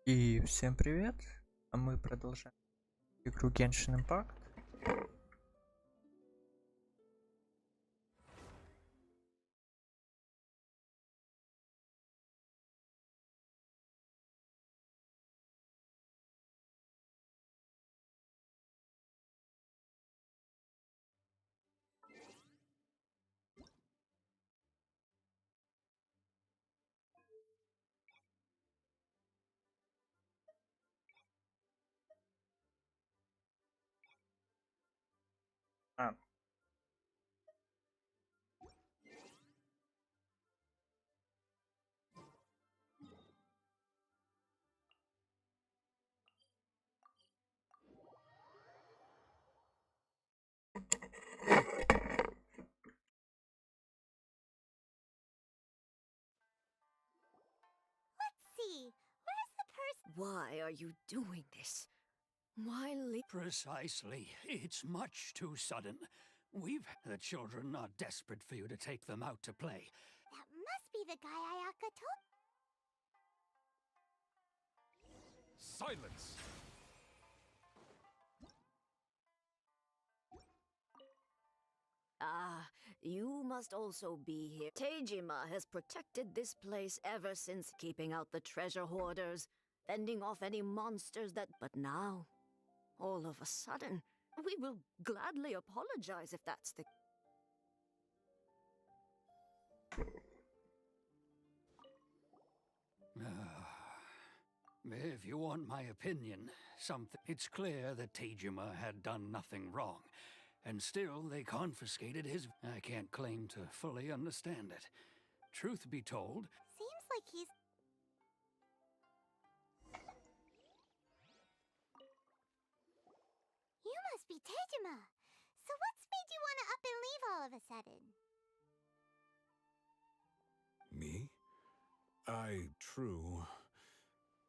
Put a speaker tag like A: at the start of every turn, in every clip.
A: И всем привет! А мы продолжаем игру Genshin Impact. А,
B: See, where's the person?
C: Why are you doing this? Why
D: Precisely. It's much too sudden. The children are desperate for you to take them out to play.
B: That must be the guy Ayaka told.
D: Silence!
C: Ah, you must also be here. Teijima has protected this place ever since, keeping out the treasure hoarders, fending off any monsters that... But now, all of a sudden, we will gladly apologize if that's the...
D: If you want my opinion, it's clear that Teijima had done nothing wrong. And still, they confiscated his... I can't claim to fully understand it. Truth be told...
B: Seems like he's... You must be Tejima. So what's made you want to up and leave all of a sudden?
E: Me? True.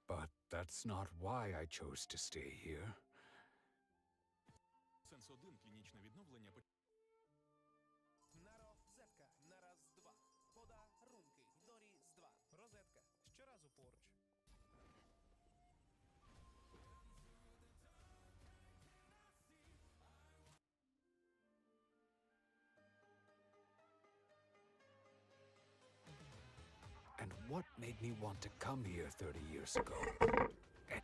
E: But that's not why I chose to stay here. And what made me want to come here 30 years ago?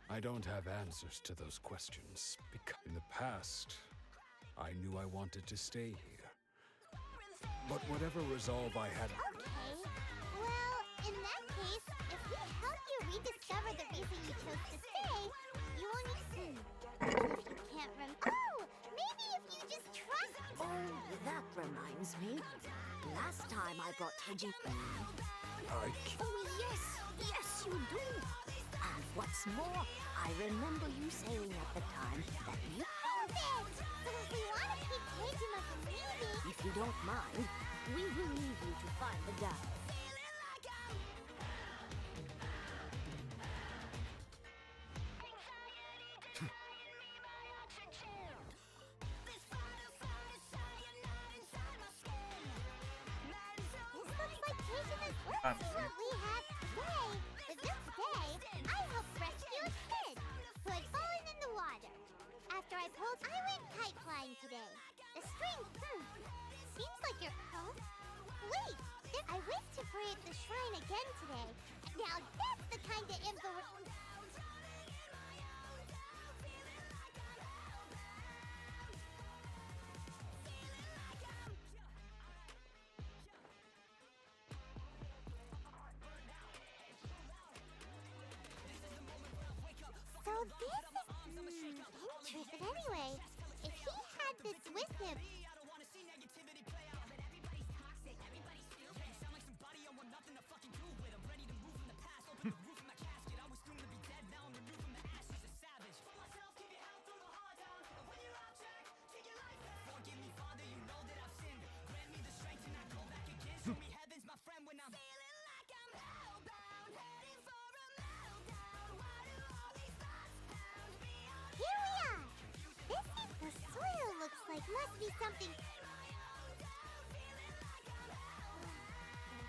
E: I don't have answers to those questions, because in the past, I knew I wanted to stay here. But whatever resolve I had...
B: Okay. Well, in that case, if we help you rediscover the reason you chose to stay, you won't need... If you can't remember... Oh! Maybe if you just trust...
C: Oh, that reminds me. Last time I brought Teijima... Oh, yes! Yes, you do! And what's more, I remember you saying at the time that you...
B: Perfect! So if we want to keep Tejima from leaving...
C: If you don't mind, we will leave you to find the guy.
B: This looks like Tejima's work. This is what we have today. But this day, I helped rescue a kid who had fallen in the water. After I went kite flying today. The string, seems like you're... Huh? Wait! I went to pray at the shrine again today. Now that's the kind of info... So this is... interesting. But anyway, if he had this with him... Here we are! The soil looks like must be something...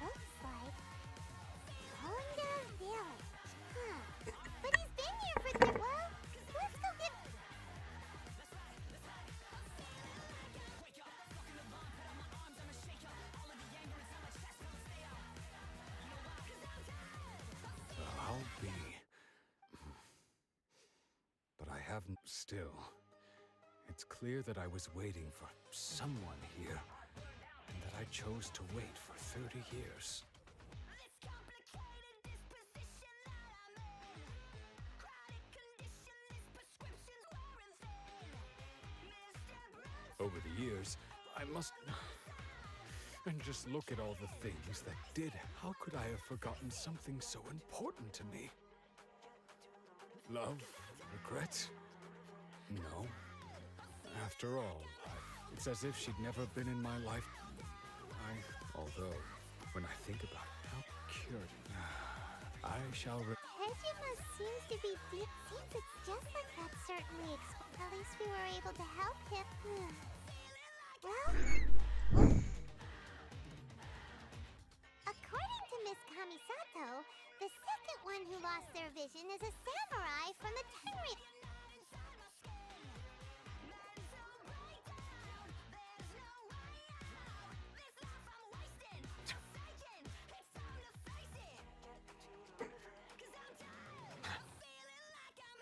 B: Looks like... Honda Village. Huh. But he's
E: Still, it's clear that I was waiting for someone here, and that I chose to wait for 30 years. Over the years, I must... And just look at all the things that did. How could I have forgotten something so important to me? Love? Regret? No. After all, it's as if she'd never been in my life. Although, when I think about how cured, I shall...
B: Tejima seems to be deep. Seems it's just like that, certainly. At least we were able to help him. Well, according to Miss Kamisato, the second one who lost their vision is a samurai from the Tenryou.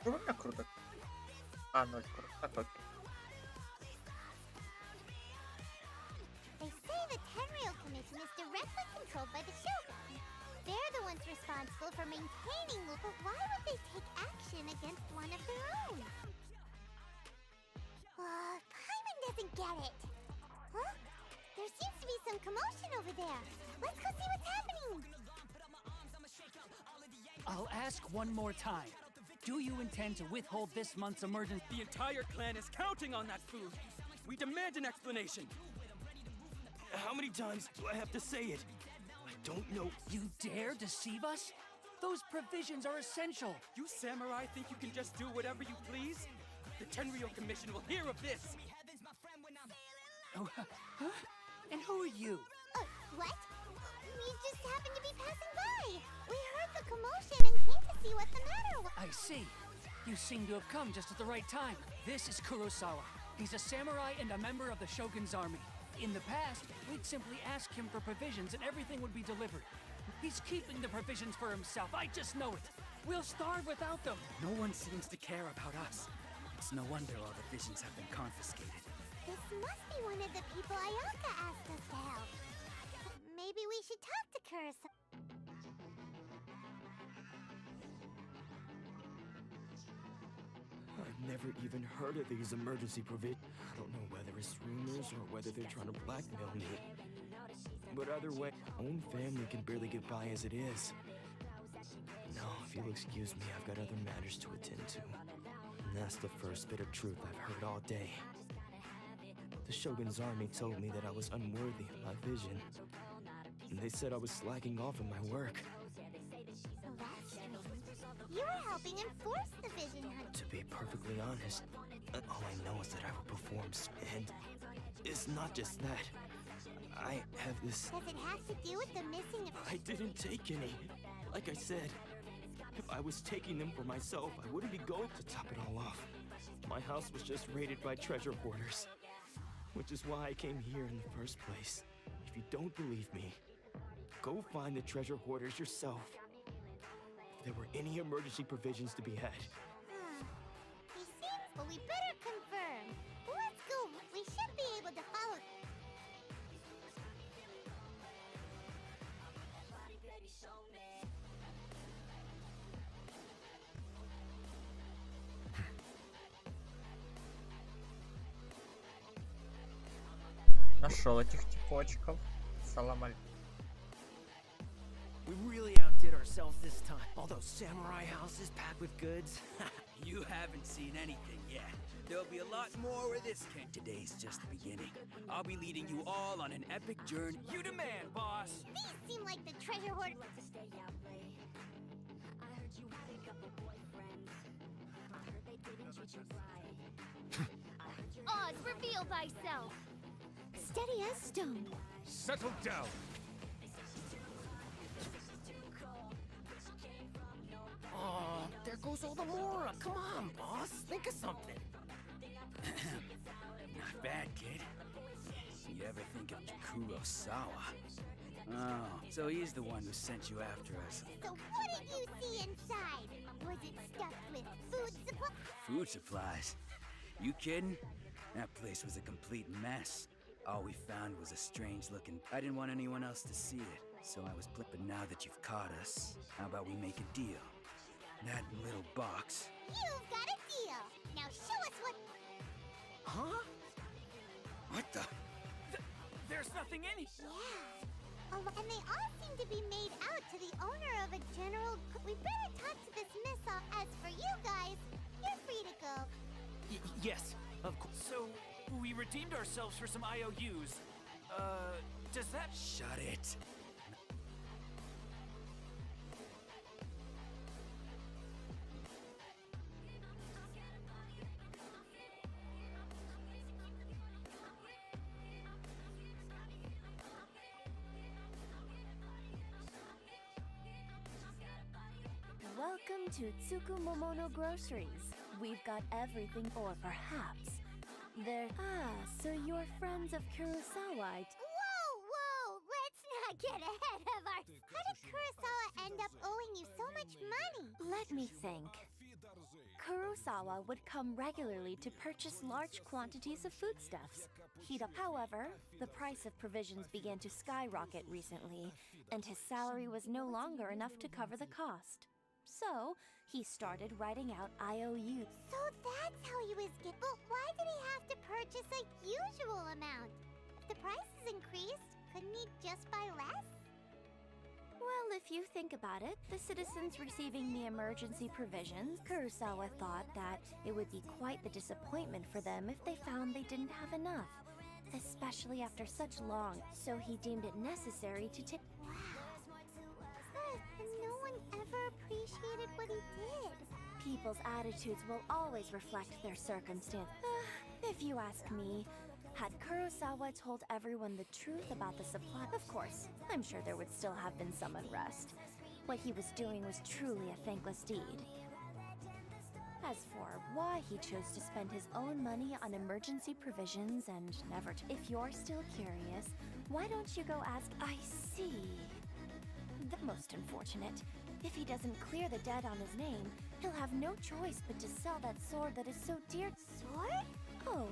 A: Довольно круто. А, 0 круто. Так, окей.
B: They say the Tenryou Commission is directly controlled by the Shogun. They're the ones responsible for maintaining the... But why would they take action against one of their own? Paimon doesn't get it. Huh? There seems to be some commotion over there. Let's go see what's happening.
F: I'll ask one more time. Do you intend to withhold this month's emergency?
G: The entire clan is counting on that food. We demand an explanation. How many times do I have to say it? I don't know.
F: You dare deceive us? Those provisions are essential.
G: You samurai think you can just do whatever you please? The Tenryou Commission will hear of this.
F: Oh, huh? And who are you?
B: What? We just happened to be passing by. We heard the commotion and came to see what the matter was.
F: I see. You seem to have come just at the right time. This is Kurosawa. He's a samurai and a member of the Shogun's army. In the past, we'd simply ask him for provisions and everything would be delivered. He's keeping the provisions for himself. I just know it. We'll starve without them.
G: No one seems to care about us. It's no wonder all the visions have been confiscated.
B: This must be one of the people Ayaka asked us to help. Maybe we should talk to Kurosawa.
H: I've never even heard of these emergency provisions. I don't know whether it's rumors or whether they're trying to blackmail me. But either way, my own family can barely get by as it is. No, if you'll excuse me, I've got other matters to attend to. And that's the first bit of truth I've heard all day. The Shogun's army told me that I was unworthy of my vision. And they said I was slacking off in my work.
B: So that's strange. You were helping enforce the vision hunt.
H: To be perfectly honest, all I know is that I will perform, and it's not just that. I have this...
B: Does it have to do with the missing of...
H: I didn't take any. Like I said, if I was taking them for myself, I wouldn't be going to top it all off. My house was just raided by treasure hoarders, which is why I came here in the first place. If you don't believe me, go find the treasure hoarders yourself. If there were any emergency provisions to be had.
B: He seems... But we better confirm. Let's go. We should be able to follow...
A: Нашел этих типочков. Салам алейкум.
I: We really outdid ourselves this time. All those samurai houses packed with goods.
G: You haven't seen anything yet. There'll be a lot more where this came. Today's just the beginning. I'll be leading you all on an epic journey. You demand, boss!
B: These seem like the treasure hoard... Oz, reveal thyself! Steady as stone.
E: Settle down!
I: Oh, there goes all the Mora. Come on, boss. Think of something.
G: Not bad, kid. You ever think of Kurosawa? Oh, so he's the one who sent you after us.
B: So what did you see inside? Was it stuffed with food supplies?
G: Food supplies? You kidding? That place was a complete mess. All we found was a strange looking... I didn't want anyone else to see it, so I was... But now that you've caught us, how about we make a deal? That little box...
B: You've got a deal. Now show us what...
I: Huh?
G: What the...
F: There's nothing in it.
B: Yeah. And they all seem to be made out to the owner of a general... We better talk to this missile. As for you guys, you're free to go.
F: Yes, of course. So, we redeemed ourselves for some IOUs. Does that...
G: Shut it.
J: Welcome to Tsukumomono Groceries. We've got everything, or perhaps there. So you're friends of Kurosawa.
B: Whoa! Let's not get ahead of our... How did Kurosawa end up owing you so much money?
J: Let me think. Kurosawa would come regularly to purchase large quantities of foodstuffs. However, the price of provisions began to skyrocket recently, and his salary was no longer enough to cover the cost. So, he started writing out IOUs.
B: So that's how he was get. But why did he have to purchase a usual amount? If the prices increased, couldn't he just buy less?
J: Well, if you think about it, the citizens receiving the emergency provisions, Kurosawa thought that it would be quite the disappointment for them if they found they didn't have enough, especially after such long, so he deemed it necessary to take...
B: But no one ever appreciated what he did.
J: People's attitudes will always reflect their circumstance. If you ask me, had Kurosawa told everyone the truth about the supply, of course, I'm sure there would still have been some unrest. What he was doing was truly a thankless deed. As for why he chose to spend his own money on emergency provisions and never to... If you're still curious, why don't you go ask... I see. The most unfortunate. If he doesn't clear the debt on his name, he'll have no choice but to sell that sword that is so dear...
B: Sword?
J: Oh,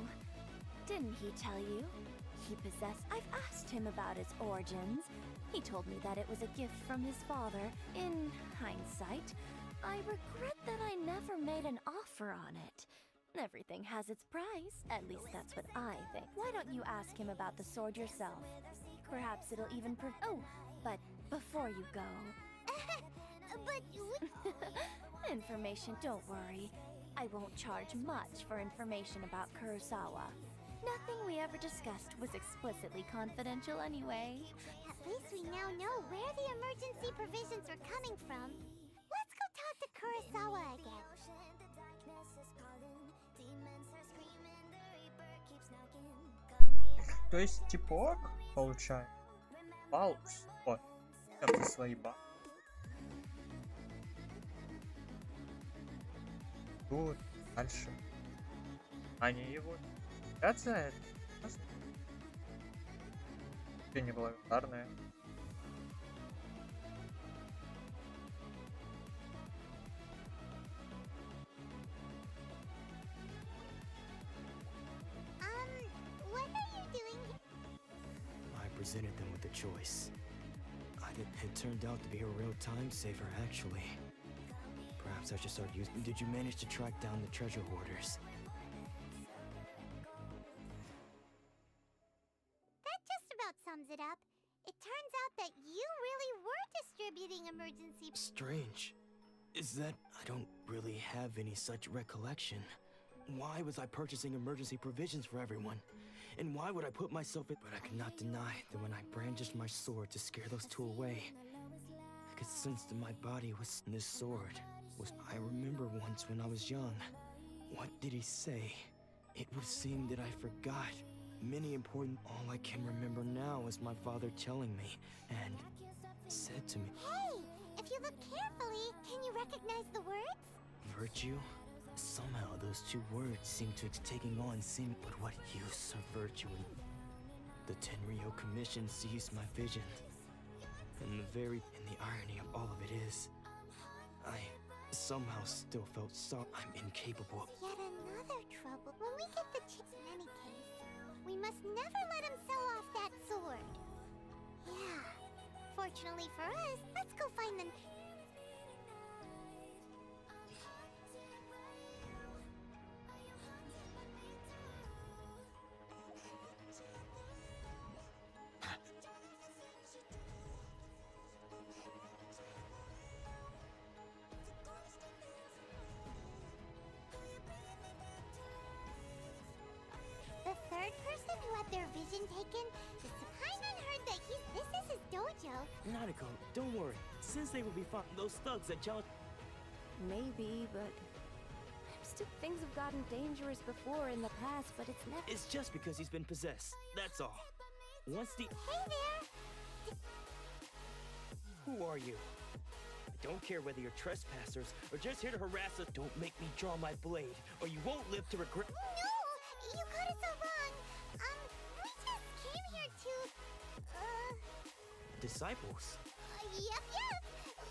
J: didn't he tell you? He possessed... I've asked him about its origins. He told me that it was a gift from his father. In hindsight, I regret that I never made an offer on it. Everything has its price. At least that's what I think. Why don't you ask him about the sword yourself? Perhaps it'll even Oh, but before you go...
B: But
J: Information, don't worry. I won't charge much for information about Kurosawa. Nothing we ever discussed was explicitly confidential anyway.
B: At least we now know where the emergency provisions were coming from. Let's go talk to Kurosawa again.
A: То есть типок получает паус. Вот. Это свои бабки. Тут дальше. Они его хотят за это. Ты неблагодарная.
B: What are you doing?
H: I presented them with a choice. It turned out to be a real time saver, actually. Perhaps I should start using... Did you manage to track down the treasure hoarders?
B: That just about sums it up. It turns out that you really were distributing emergency...
H: Strange. Is that... I don't really have any such recollection. Why was I purchasing emergency provisions for everyone? And why would I put myself in... But I cannot deny that when I brandished my sword to scare those two away, I could sense that my body was... This sword was... I remember once when I was young. What did he say? It would seem that I forgot many important... All I can remember now is my father telling me, and said to me...
B: Hey! If you look carefully, can you recognize the words?
H: Virtue? Somehow those two words seem to be taking on but what use of virtue? The Tenryo Commission seized my vision. And the irony of all of it is, I somehow still felt I'm incapable.
B: Yet another trouble. When we get the in any case, we must never let him sell off that sword. Yeah. Fortunately for us, let's go find them. The third person who had their vision taken, the Paimon heard that this is his dojo.
H: Nanako, don't worry. Sensei will be fine. Those thugs that challenge.
J: Maybe, but things have gotten dangerous before in the past, but it's never.
H: It's just because he's been possessed. That's all. Once the.
B: Hey there!
H: Who are you? I don't care whether you're trespassers or just here to harass us. Don't make me draw my blade, or you won't live to regret.
B: No! You got it so wrong. We just came here to,
H: Disciples?
B: Yep.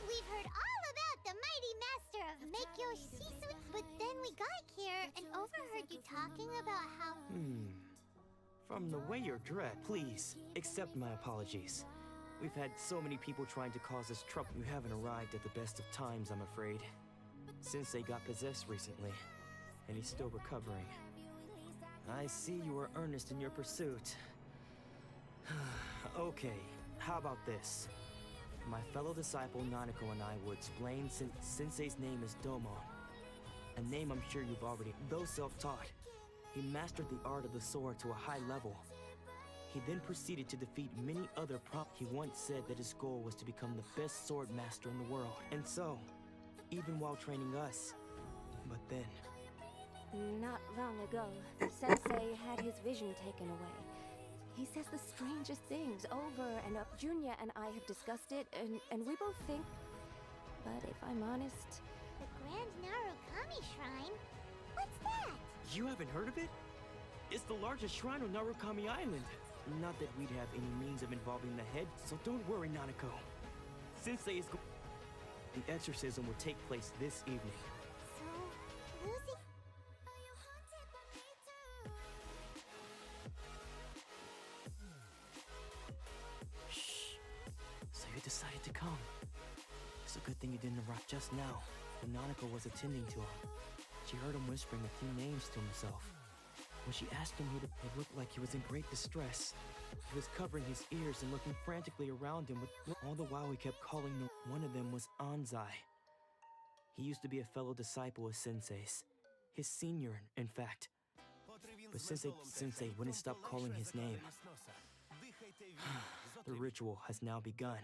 B: We've heard all about the mighty master of Meikyo Shisui, but then we got here and overheard you talking about how...
H: From the way you're dressed, please, accept my apologies. We've had so many people trying to cause us trouble. You haven't arrived at the best of times, I'm afraid. Sensei got possessed recently, and he's still recovering. I see you are earnest in your pursuit. Okay, how about this? My fellow disciple Nanako and I will explain Sensei's name is Domo. A name I'm sure you've already... Though self-taught, he mastered the art of the sword to a high level. He then proceeded to defeat many other He once said that his goal was to become the best sword master in the world. And so, even while training us, but then...
J: Not long ago, Sensei had his vision taken away. He says the strangest things over and up. Junya and I have discussed it, and we both think... But if I'm honest...
B: The Grand Narukami Shrine? What's that?
H: You haven't heard of it? It's the largest shrine on Narukami Island. Not that we'd have any means of involving the head, so don't worry, Nanako. Sensei is The exorcism will take place this evening.
B: So, losing...
H: Shh. So you decided to come. It's a good thing you didn't arrive just now, when Nanako was attending to him. She heard him whispering a few names to himself. When she asked him who it looked like he was in great distress. He was covering his ears and looking frantically around him, all the while he kept calling them. One of them was Anzai. He used to be a fellow disciple of Sensei's. His senior, in fact. But Sensei wouldn't stop calling his name. The ritual has now begun.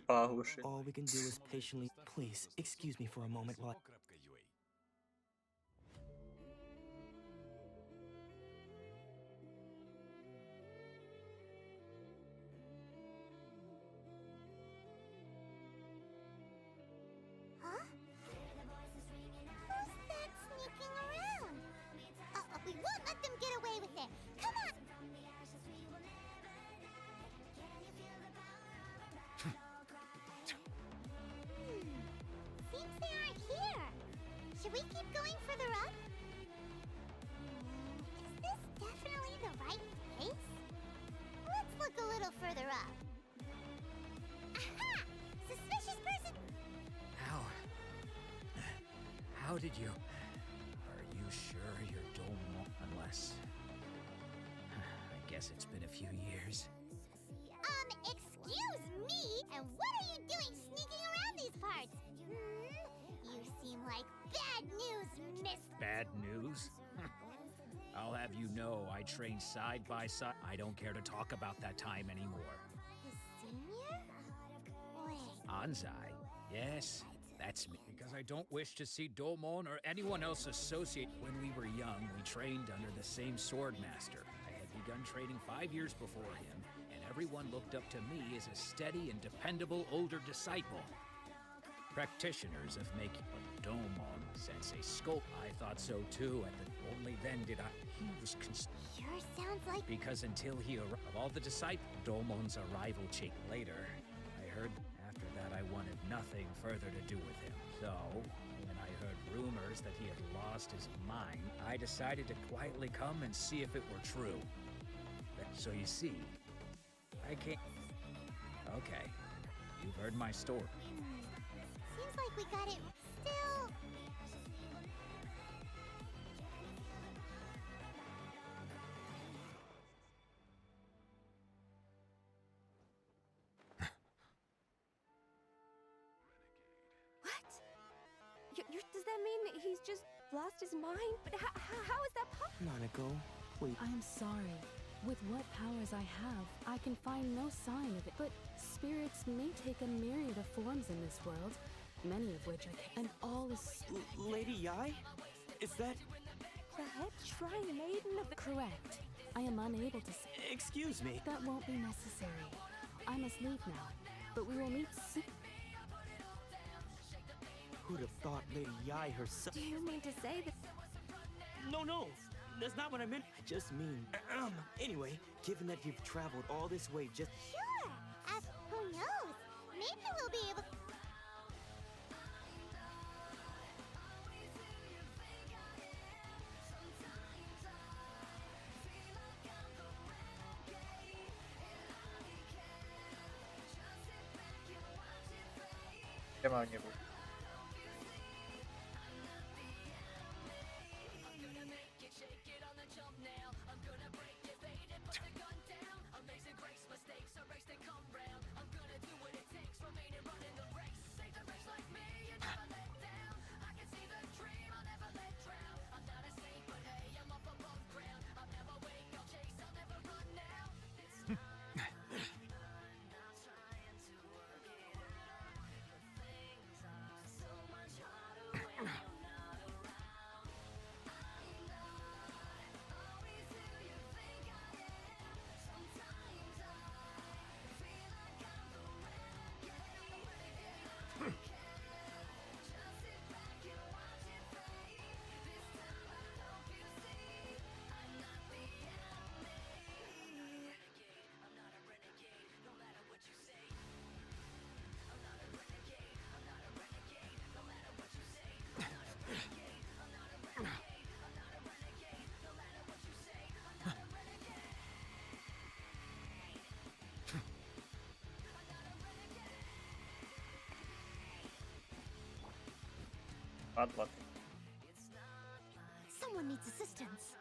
H: All we can do is patiently... Please, excuse me for a moment while
B: Huh? Who's that sneaking around? We won't let them get away with it. Come on! Seems they aren't here. Should we keep going further up? Is this definitely the right place? Let's look a little further up. Aha! Suspicious person!
F: How did you... Are you sure you're Domo? Unless... I guess it's been a few years.
B: Excuse me? And what are you doing sneaking around these parts? You seem like bad news, miss...
F: Bad news? I'll have you know I trained side by side. I don't care to talk about that time anymore.
B: His senior? Wait.
F: Anzai? Yes, that's me. Because I don't wish to see Domon or anyone else associate. When we were young, we trained under the same sword master. I had begun training 5 years before him, and everyone looked up to me as a steady and dependable older disciple. Practitioners of making a Domon Sensei sculpt. I thought so too, and only then did I. He was
B: Sure sounds like...
F: Because until he arrived, of all the disciples, Domon's arrival changed. Later, I
K: heard. After that, I wanted nothing further to do with him. So, when I heard rumors that he had lost his mind, I decided to quietly come and see if it were true. So you see, I can't... Okay, you've heard my story.
B: Seems like we got it still.
J: Does that mean he's just lost his mind? But how is that possible?
H: Nanako, wait.
L: I'm sorry. With what powers I have, I can find no sign of it. But spirits may take a myriad of forms in this world, many of which I can. And all is...
H: Lady Yai? Is that...
L: The head shrine maiden of the... Correct. I am unable to...
H: Excuse me.
L: That won't be necessary. I must leave now, but we will meet soon.
H: Who'd have thought Lady Yai herself...
J: Do you mean to say that...
H: No, that's not what I meant. I just mean... Anyway, given that you've traveled all this way just...
B: Sure. Who knows? Maybe we'll be able...
A: Siema, nie był. Bad luck.
B: Someone needs assistance.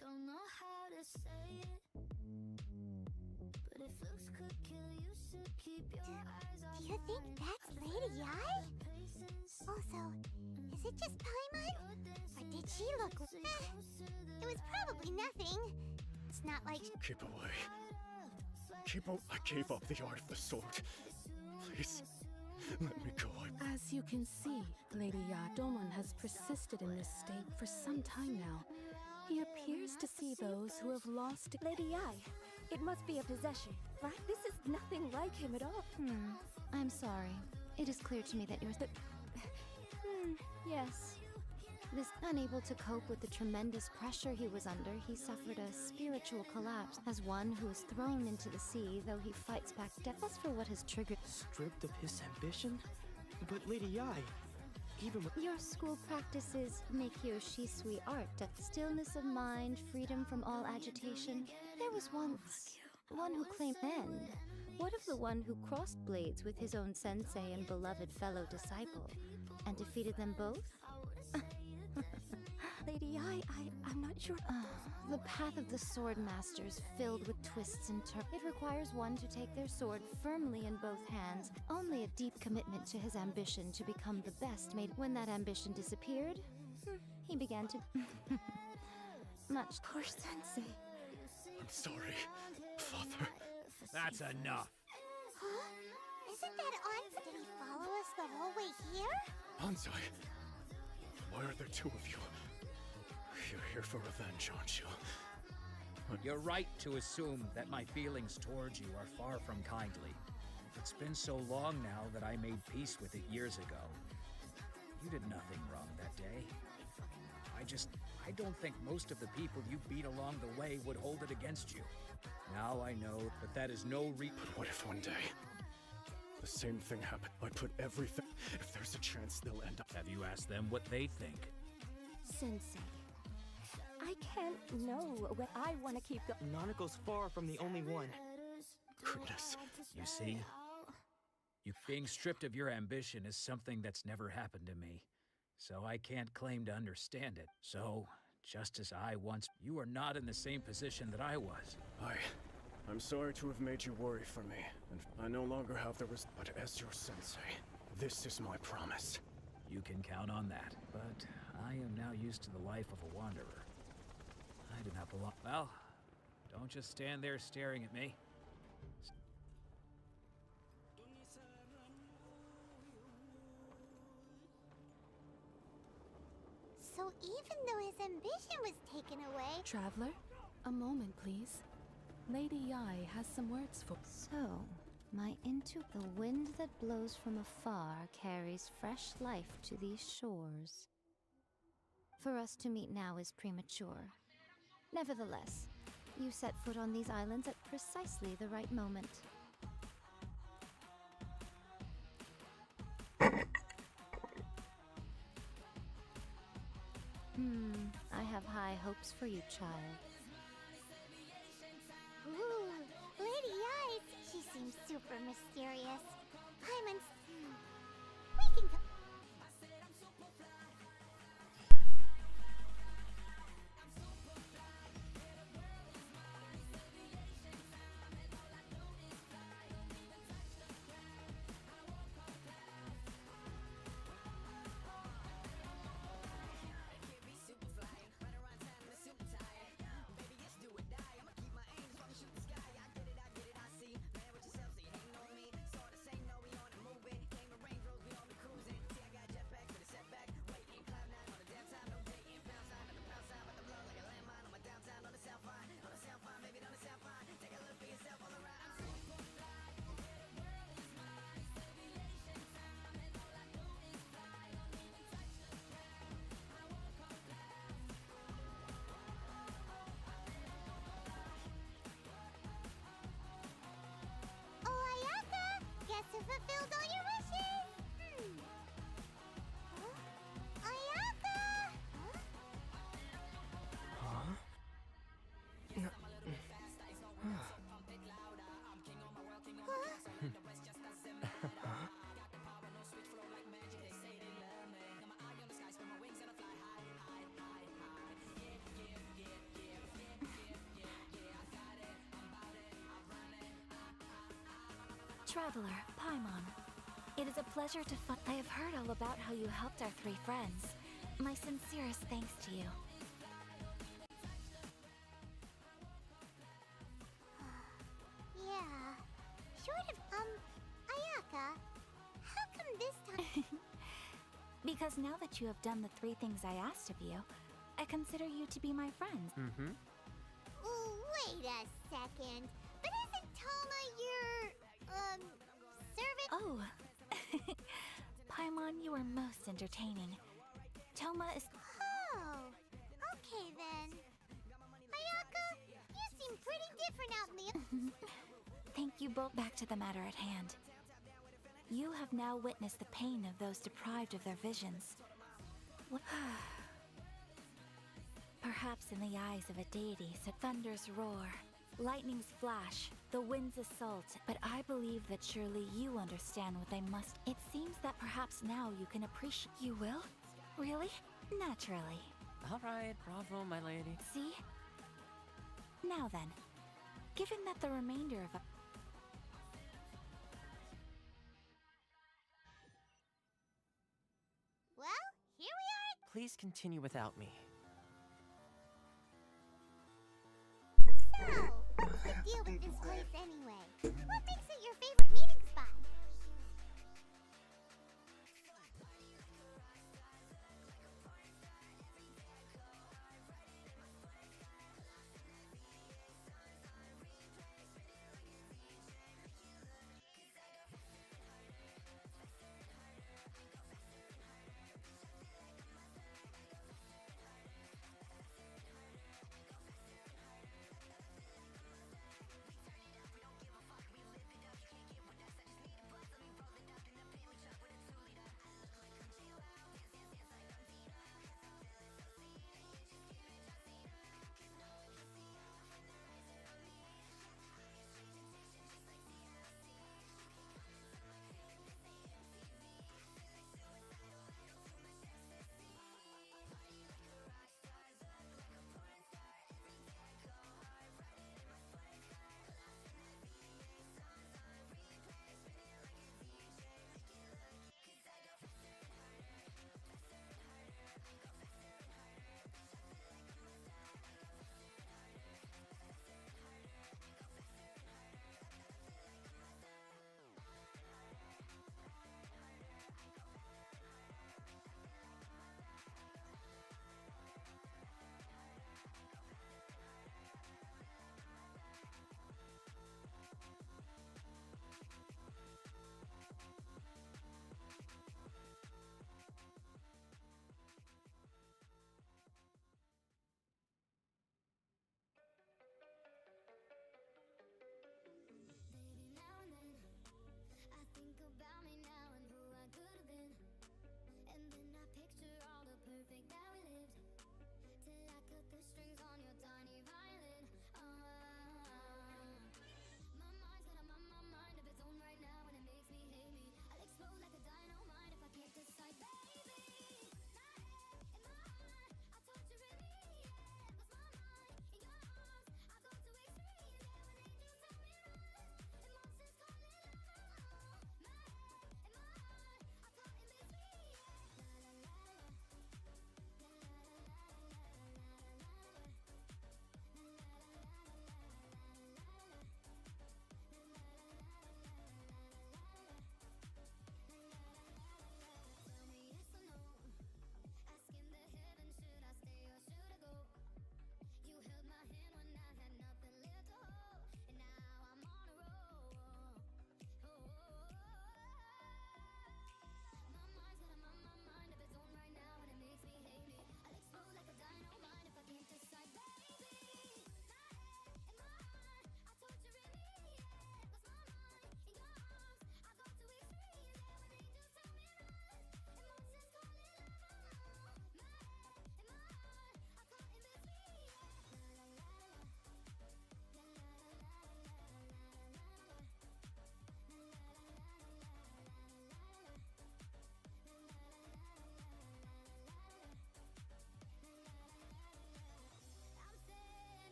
B: Don't know how to say it, but if looks could kill, you should keep your eyes on. Do you think that's Lady Yai? Also, is it just Paimon? Or did she look... it was probably nothing. It's not like...
M: Keep away. I gave up the art of the sword. Please, let me go.
L: As you can see, Lady Yai, Domon has persisted in this state for some time now. He appears to see those who have lost...
J: Lady Yai, it must be a possession, right? This is nothing like him at all.
N: I'm sorry. It is clear to me that you're...
J: Yes.
N: This unable to cope with the tremendous pressure he was under, he suffered a spiritual collapse. As one who is thrown into the sea, though he fights back death. As for what has triggered...
H: Stripped of his ambition? But Lady Yai, even with...
N: Your school practices make your shisui art, stillness of mind, freedom from all agitation. There was once one who claimed then, What of the one who crossed blades with his own sensei and beloved fellow disciple, and defeated them both? Lady, I'm not sure. The path of the sword masters filled with twists and turns. It requires one to take their sword firmly in both hands. Only a deep commitment to his ambition to become the best made. When that ambition disappeared, he began to... Much poor sensei.
M: I'm sorry, Father.
K: That's enough.
B: Huh? Isn't that on? Did he follow us the whole way here?
M: Banzai, why are there two of you? You're here for revenge, aren't you?
K: You're right to assume that my feelings towards you are far from kindly. It's been so long now that I made peace with it years ago. You did nothing wrong that day. I don't think most of the people you beat along the way would hold it against you. Now I know, but that is no
M: But what if one day the same thing happened? I put everything. If there's a chance they'll end up.
K: Have you asked them what they think?
J: Sensei, I can't know what I want to keep going.
H: Nanako's far from the only one.
M: Goodness.
K: You see? You being stripped of your ambition is something that's never happened to me. So I can't claim to understand it. So, just as I once, you are not in the same position that I was.
M: I'm sorry to have made you worry for me, and I no longer have the but as your sensei, this is my promise.
K: You can count on that, but I am now used to the life of a wanderer. I do not belong. Well, don't just stand there staring at me.
B: So even though his ambition was taken away...
L: Traveler, a moment, please. Lady Yai has some words for...
N: So, the wind that blows from afar carries fresh life to these shores. For us to meet now is premature. Nevertheless, you set foot on these islands at precisely the right moment. I have high hopes for you, child.
B: Ooh, Lady Ice, she seems super mysterious. Paimon's... We can go... fulfilled all your wishes! Huh? Ayaka!
H: Huh?
O: Traveler, Paimon. It is a pleasure to find. I have heard all about how you helped our three friends. My sincerest thanks to you.
B: Yeah. Short of, Ayaka, how come this time?
O: Because now that you have done the 3 things I asked of you, I consider you to be my friend.
H: Mm-hmm.
B: Ooh, wait a second. But isn't Toma your, servant?
O: Oh. Paimon, you are most entertaining. Toma is...
B: Oh, okay then. Ayaka, you seem pretty different out in the...
O: Thank you both. Back to the matter at hand. You have now witnessed the pain of those deprived of their visions. Perhaps in the eyes of a deity, thunders roar, lightning's flash, the wind's assault, but I believe that surely you understand what I must. It seems that perhaps now you can appreciate. You will? Really? Naturally.
I: All right, bravo, my lady.
O: See? Now then, given that the remainder of
B: Well, here we are.
I: Please continue without me.
B: So, what's the deal with this place anyway? What makes it your favorite meeting spot?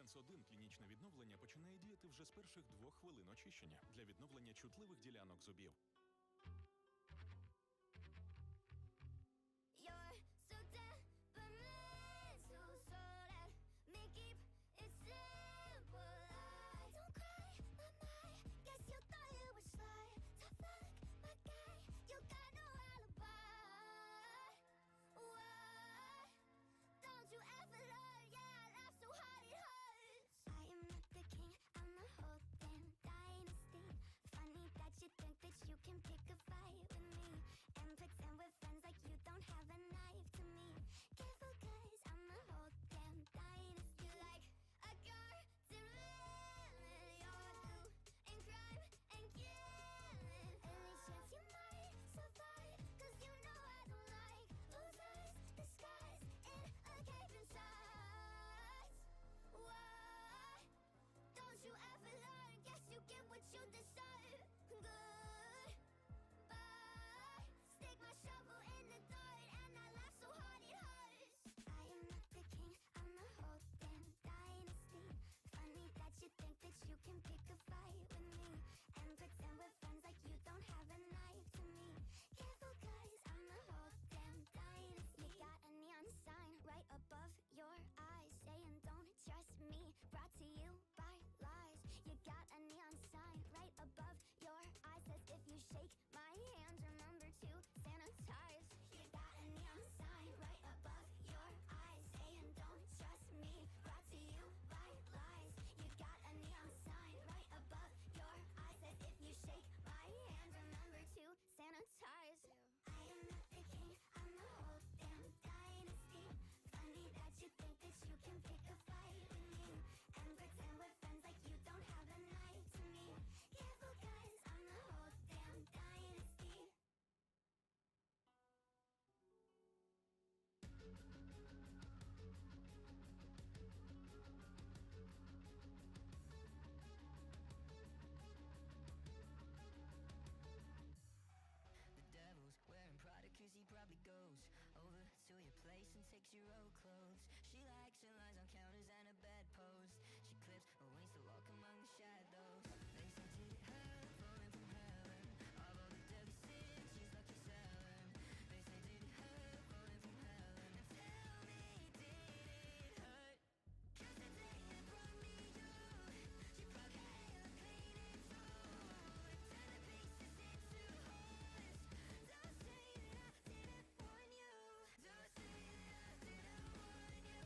P: Сенс-1 клінічне відновлення починає діяти вже з перших 2 хвилин очищення для відновлення чутливих ділянок зубів.
B: You're so temperamental, so let me keep it simple. I don't cry, my guess you thought you were sly. Tough luck, my guy, you got no alibi. Why don't you ever learn? Yeah, I laugh so hard it hurts. I am not the king, I'm the whole damn dynasty. Funny that you think that you can pick a fight with me and pretend we're friends like you don't have a knife to me. Careful, cause I'm the whole damn dynasty. Like a garden lemon, you're blue and crime and killing. Any chance you might survive, cause you know I don't like losers disguised in a cave inside. Why don't you ever learn? Guess you get what you deserve. Good. Stick my shovel in the dirt and I laugh so hard it hurts. I am not the king, I'm the whole damn dynasty. Funny that you think that you can pick a fight with me and pretend we're friends like you don't have a knife to me. Careful, cause I'm the whole damn dynasty. You got a neon sign right above your eyes saying don't trust me, brought to you by lies. You got a neon sign right above your eyes says if you shake my hand, remember to sanitize. You got a neon sign right above your eyes saying don't trust me, brought to you by lies. You got a neon sign right above your eyes says if you shake my hand, remember to sanitize. I am not the king, I'm the whole damn dynasty. Funny that you think that you can pick a fight with me and pretend we're friends like you don't have a knife to me. Careful, cause I'm the whole damn dynasty.
Q: The devil's wearing Prada cause he probably goes over to your place and takes your old clothes. She likes and lies on counters and a bedpost. She clips her wings to walk among the shadows. They say did it hurt falling from heaven? Of all the deadly sins she's lucky seven. They say did it hurt falling from heaven? And tell me did it hurt? Cause the day that brought me you, she broke her hair clean and through. Turn the pieces into whores. Don't say that I didn't warn you. Don't say that I didn't warn you.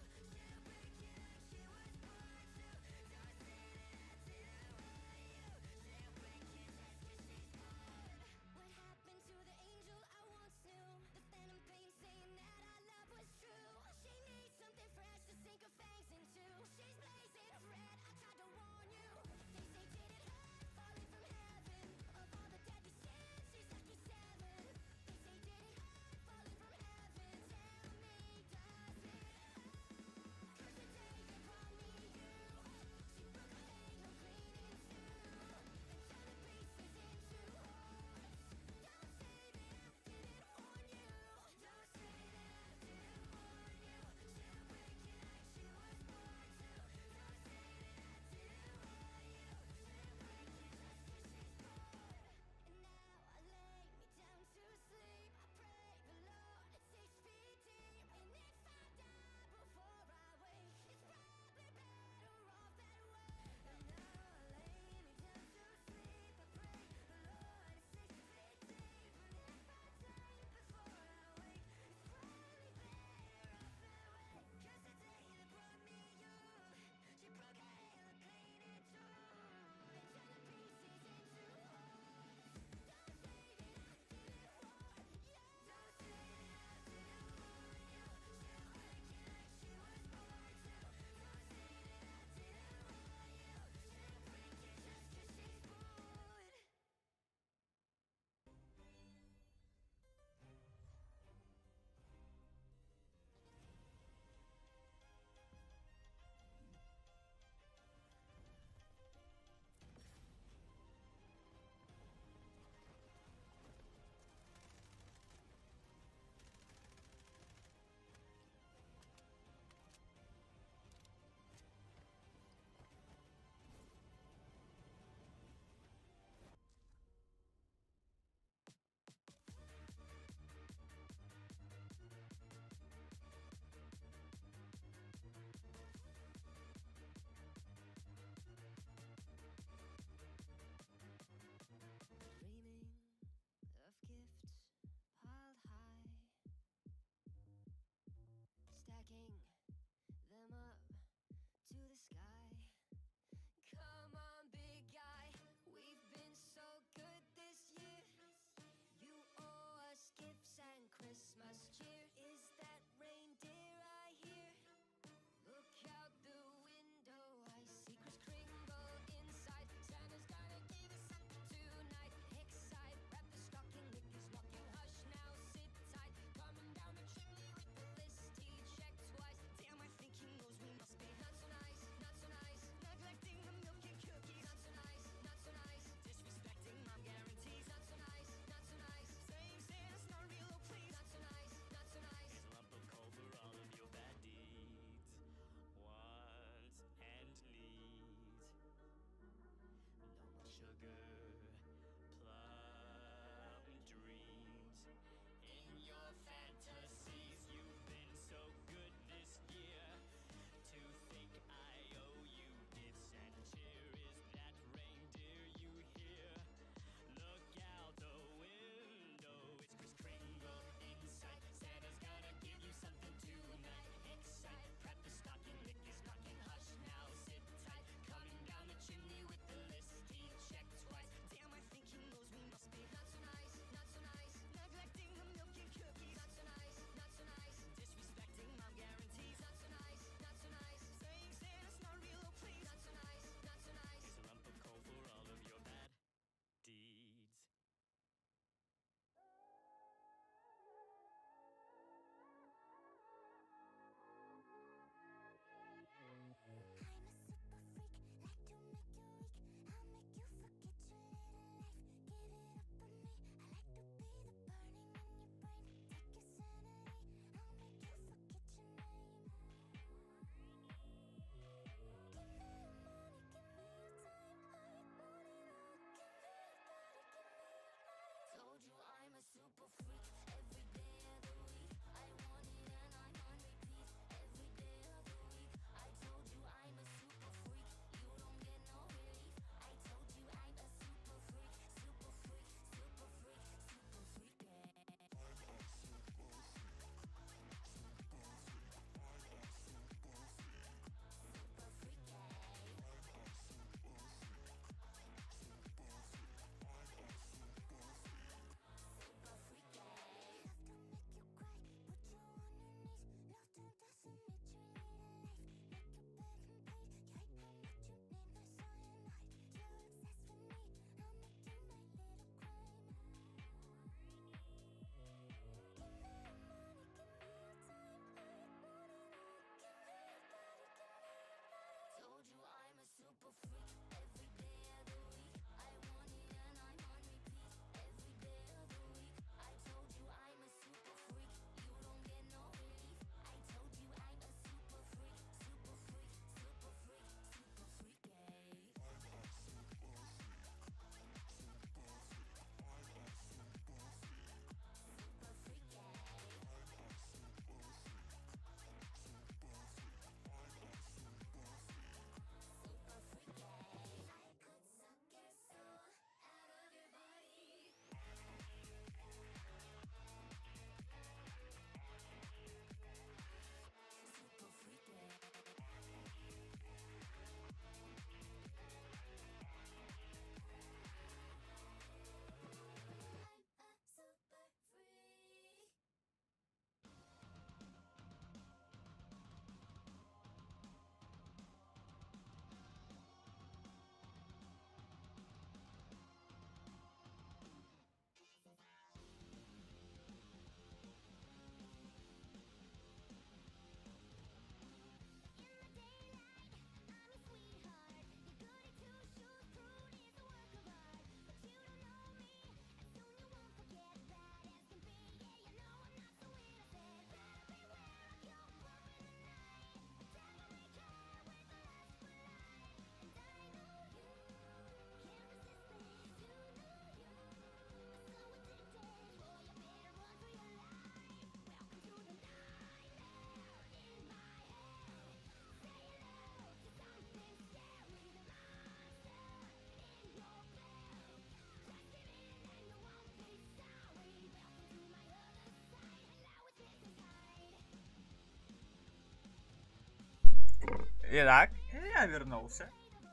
A: Итак, я вернулся,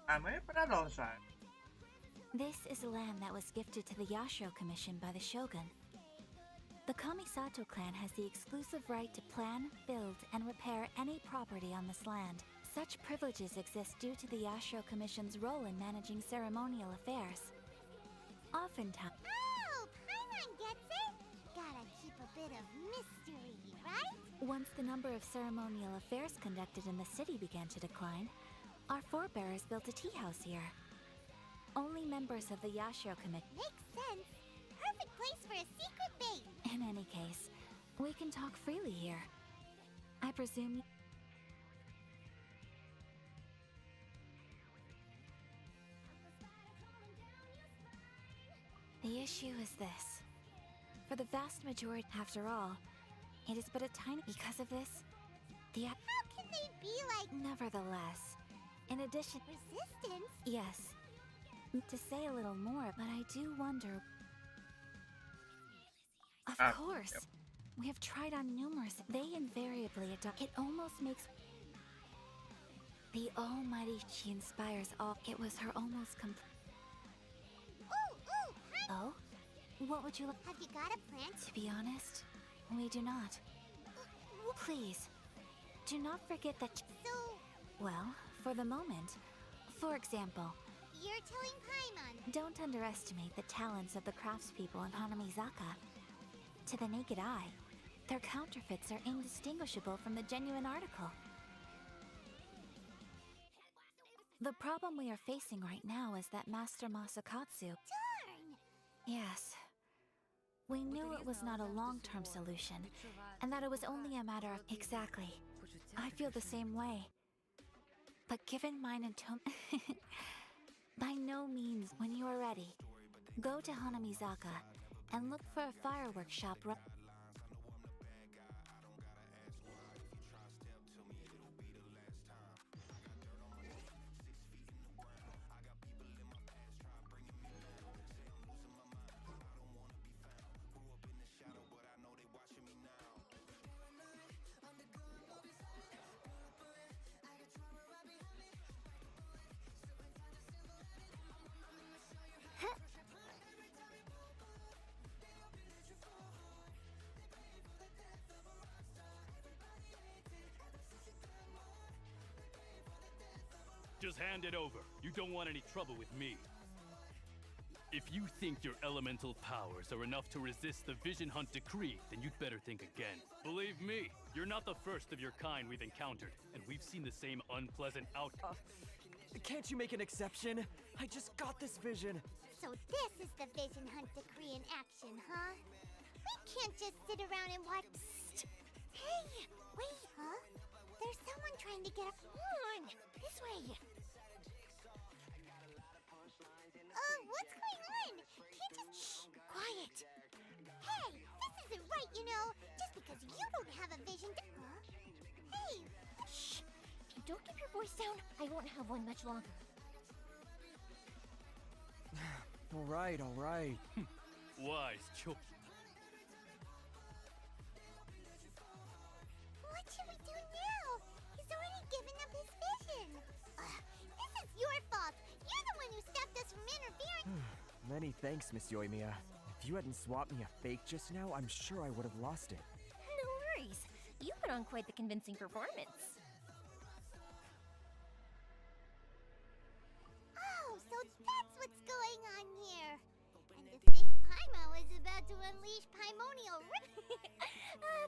A: а мы продолжаем.
O: This is a land that was gifted to the Yashiro Commission by the Shogun. The Kamisato clan has the exclusive right to plan, build, and repair any property on this land. Such privileges exist due to the Yashiro Commission's role in managing ceremonial affairs. Oftentimes...
B: Oh, Paimon gets it! Gotta keep a bit of mystery, right?
O: Once the number of ceremonial affairs conducted in the city began to decline, our forebears built a tea house here. Only members of the Yashiro Commission...
B: Makes sense. Perfect place for a secret base.
O: In any case, we can talk freely here. I presume... The issue is this. For the vast majority, after all, it is but a tiny... Because of this, the...
B: How can they be like...
O: Nevertheless, in addition...
B: Resistance?
O: Yes. To say a little more, but I do wonder... Of course.
A: Yep.
O: We have tried on numerous... They invariably adopt... It almost makes... The almighty... She inspires all... It was her almost complete... Oh? What would you like?
B: Have you got a plan?
O: To be honest, we do not. Please, do not forget that...
B: So...
O: Well, for the moment, for example...
B: You're telling Paimon...
O: Don't underestimate the talents of the craftspeople in Hanamizaka. To the naked eye, their counterfeits are indistinguishable from the genuine article. The problem we are facing right now is that Master Masakatsu...
B: Darn!
O: Yes. We knew it was not a long-term solution, and that it was only a matter of... Exactly. I feel the same way. But given mine and Tom... By no means, when you are ready, go to Hanamizaka and look for a fireworks shop
R: Just hand it over. You don't want any trouble with me. If you think your elemental powers are enough to resist the Vision Hunt decree, then you'd better think again. Believe me, you're not the first of your kind we've encountered, and we've seen the same unpleasant outcome.
H: Can't you make an exception? I just got this vision.
B: So this is the Vision Hunt decree in action, huh? We can't just sit around and watch. Psst. Hey, wait, huh? There's someone trying to get up. Come on, this way. Oh, what's going on? Can't just. Shh, quiet. Hey, this isn't right, you know. Just because you don't have a vision. Huh? Hey.
N: Shh. If you don't keep your voice down, I won't have one much longer.
H: All right, all right.
R: Wise choke.
B: What should we do now? He's already given up his vision. This is your fault. You're the one who stopped us from interfering.
H: Many thanks, Miss Yoimiya. If you hadn't swapped me a fake just now, I'm sure I would have lost it.
N: No worries. You put on quite the convincing performance.
B: Oh, so that's what's going on here. And to think Paimon was about to unleash Paimonial.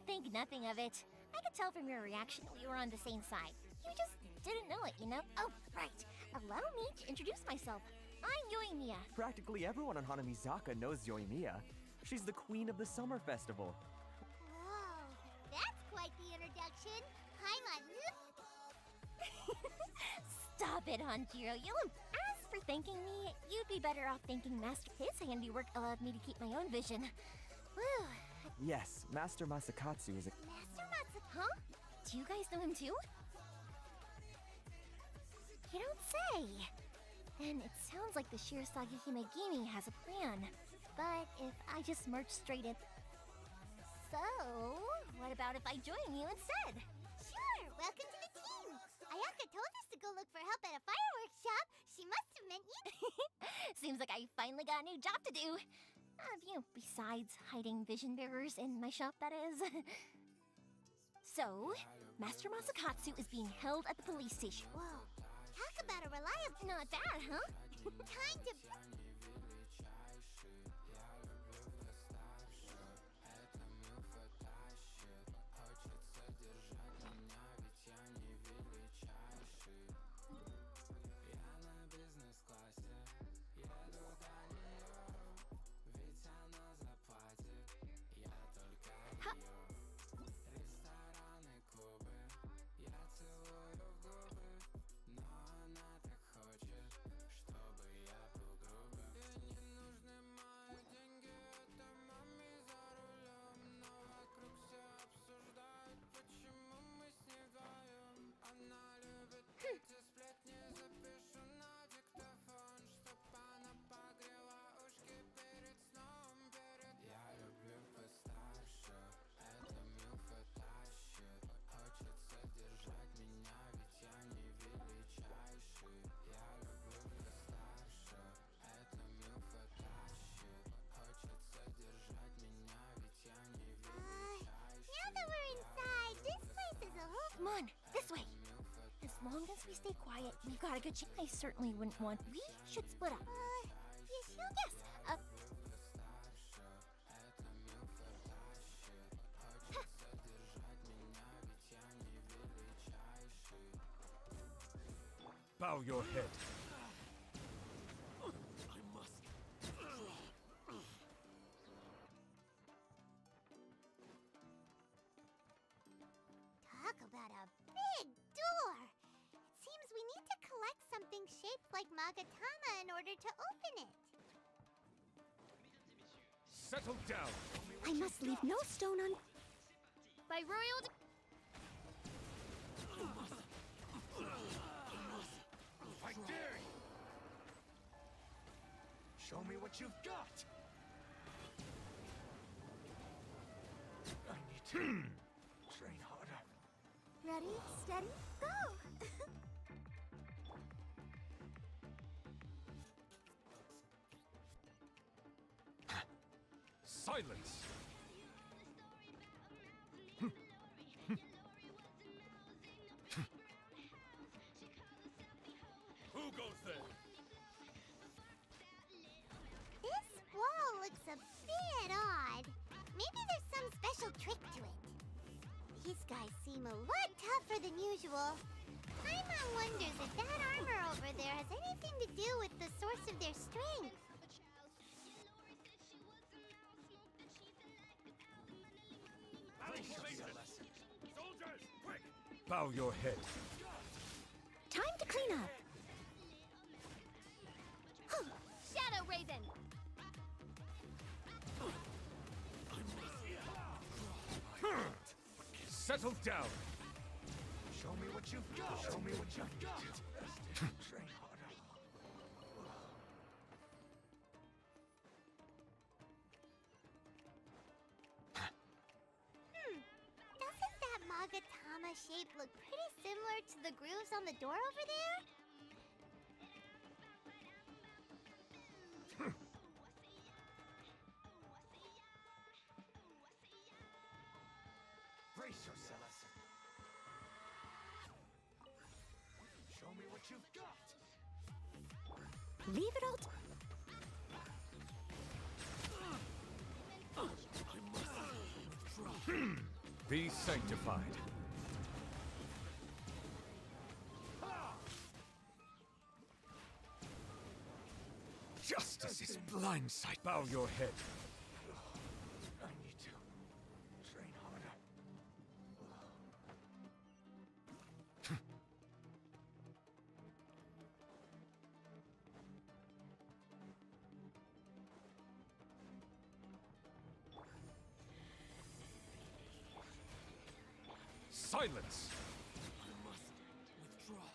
N: Think nothing of it. I could tell from your reaction that we were on the same side. You just didn't know it, you know? Oh, right. Allow me to introduce myself. I'm Yoimiya.
H: Practically everyone on Hanamizaka knows Yoimiya. She's the queen of the summer festival.
B: Whoa, that's quite the introduction. Paimon.
N: Stop it, Hanjiro. As for thanking me, you'd be better off thanking Master. His handiwork allowed me to keep my own vision. Whew.
H: Yes, Master Masakatsu is a...
N: Master Masakatsu? Huh? Do you guys know him too? You don't say. And it sounds like the Shirasagi Himegimi has a plan. But if I just merge straight in... So, what about if I join you instead?
B: Sure, welcome to the team. Ayaka told us to go look for help at a fireworks shop. She must have meant you.
N: Seems like I finally got a new job to do. Besides hiding vision bearers in my shop, that is. So, Master Masakatsu is being held at the police station.
B: Whoa, talk about a reliable...
N: Not bad, huh?
B: Time to...
N: Come on, this way. As long as we stay quiet, we've got a good chance. I certainly wouldn't want. We should split up.
B: You sure?
N: Yes.
E: Bow your head.
B: Talk about a big door. It seems we need to collect something shaped like Magatama in order to open it.
E: Settle down.
J: I must leave no stone un...
B: By royal...
E: I dare you. Show me what you've got. I need to train harder.
J: Ready, steady, go!
E: Silence! Who goes there?
B: This wall looks a bit odd. Maybe there's some special trick to it. These guys seem a lot tougher than usual. Paimon wonders if that armor over there has anything to do with the source of their strength.
E: Soldiers, quick! Bow your head.
J: Time to clean up.
B: Shadow Raven!
E: Settle down. Show me what you've got. Show me what you've got. Train harder.
B: Doesn't that Magatama shape look pretty similar to the grooves on the door over there?
E: Brace yourself. Show me what you've got.
J: Leave it all...
E: Be sanctified. Justice is blindsight. Bow your head. I need to train harder. Silence!
I: I must withdraw.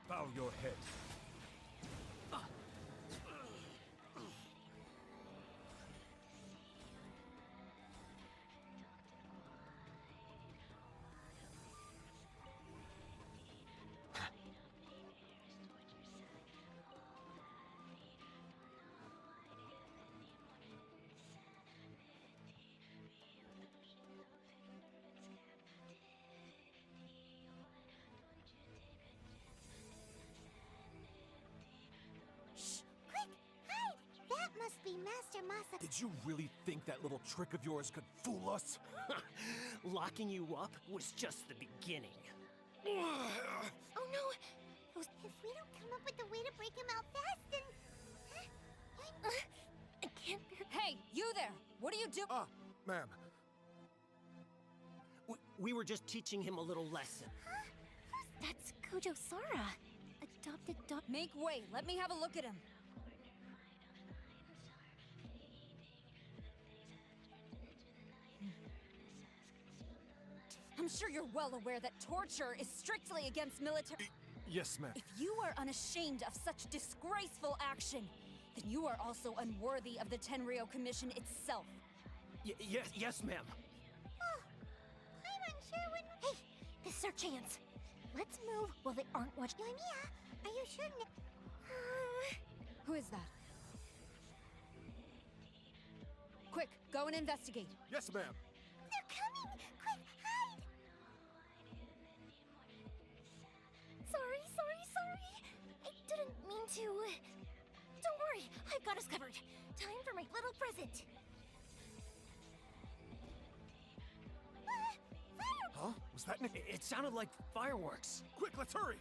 E: Bow your head.
B: Must be Master Masa.
H: Did you really think that little trick of yours could fool us?
I: Locking you up was just the beginning.
B: Oh no! If we don't come up with a way to break him out fast, then...
J: I can't bear...
N: Hey, you there! What are you doing?
H: Ah, ma'am.
I: We were just teaching him a little lesson.
J: That's Kujo Sara. Adopted daughter...
N: Make way. Let me have a look at him. I'm sure you're well aware that torture is strictly against military...
H: Yes, ma'am.
N: If you are unashamed of such disgraceful action, then you are also unworthy of the Tenryo Commission itself.
I: Yes, ma'am.
B: Oh, I'm unsure when...
J: Hey, this is our chance. Let's move while they aren't watching.
B: Yoimiya, are you sure...
N: Who is that? Quick, go and investigate.
H: Yes, ma'am.
B: They're coming! Quick, hide!
J: Sorry. I didn't mean to... Don't worry, I've got us covered. Time for my little present.
H: Huh? Was that an...
I: It sounded like fireworks.
H: Quick, let's hurry!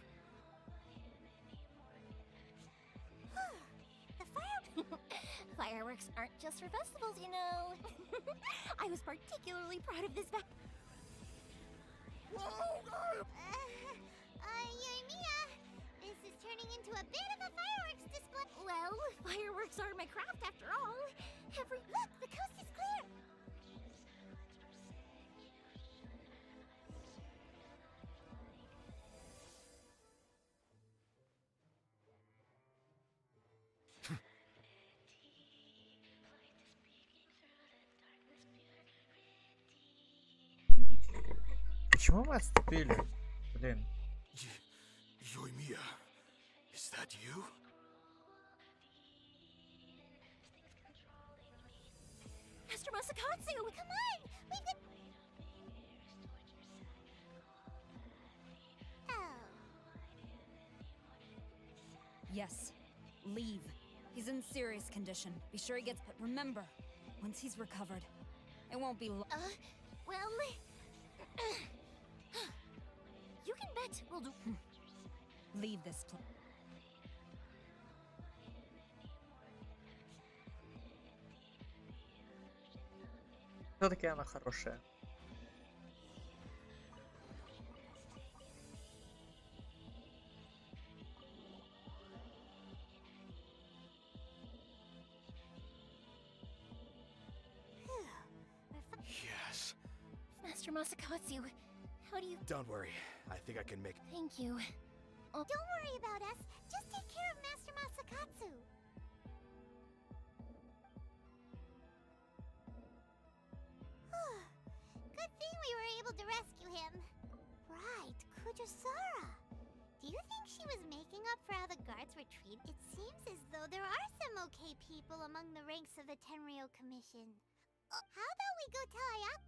N: Fireworks aren't just for festivals, you know. I was particularly proud of this
B: Yoimiya, this is turning into a bit of a fireworks display.
N: Well, fireworks are my craft after all.
B: Look, the coast is clear.
A: Почему мы отступили? Блин.
M: Yoimiya, is that you?
N: Master Masakatsu, come on!
B: We've got... Oh.
S: Yes. Leave. He's in serious condition. Be sure he gets... But remember, once he's recovered, it won't be long.
N: Well... you can bet we'll do...
S: Leave this place.
A: Все-таки она хорошая.
M: Yes.
N: Master Masakatsu, how do you...
M: Don't worry. I think I can make...
N: Thank you.
B: Oh, don't worry about us. Just take care of Master Masakatsu. Good thing we were able to rescue him. Right, Kujosara. Do you think she was making up for how the guards were treated? It seems as though there are some okay people among the ranks of the Tenryou Commission. How about we go tell Ayako?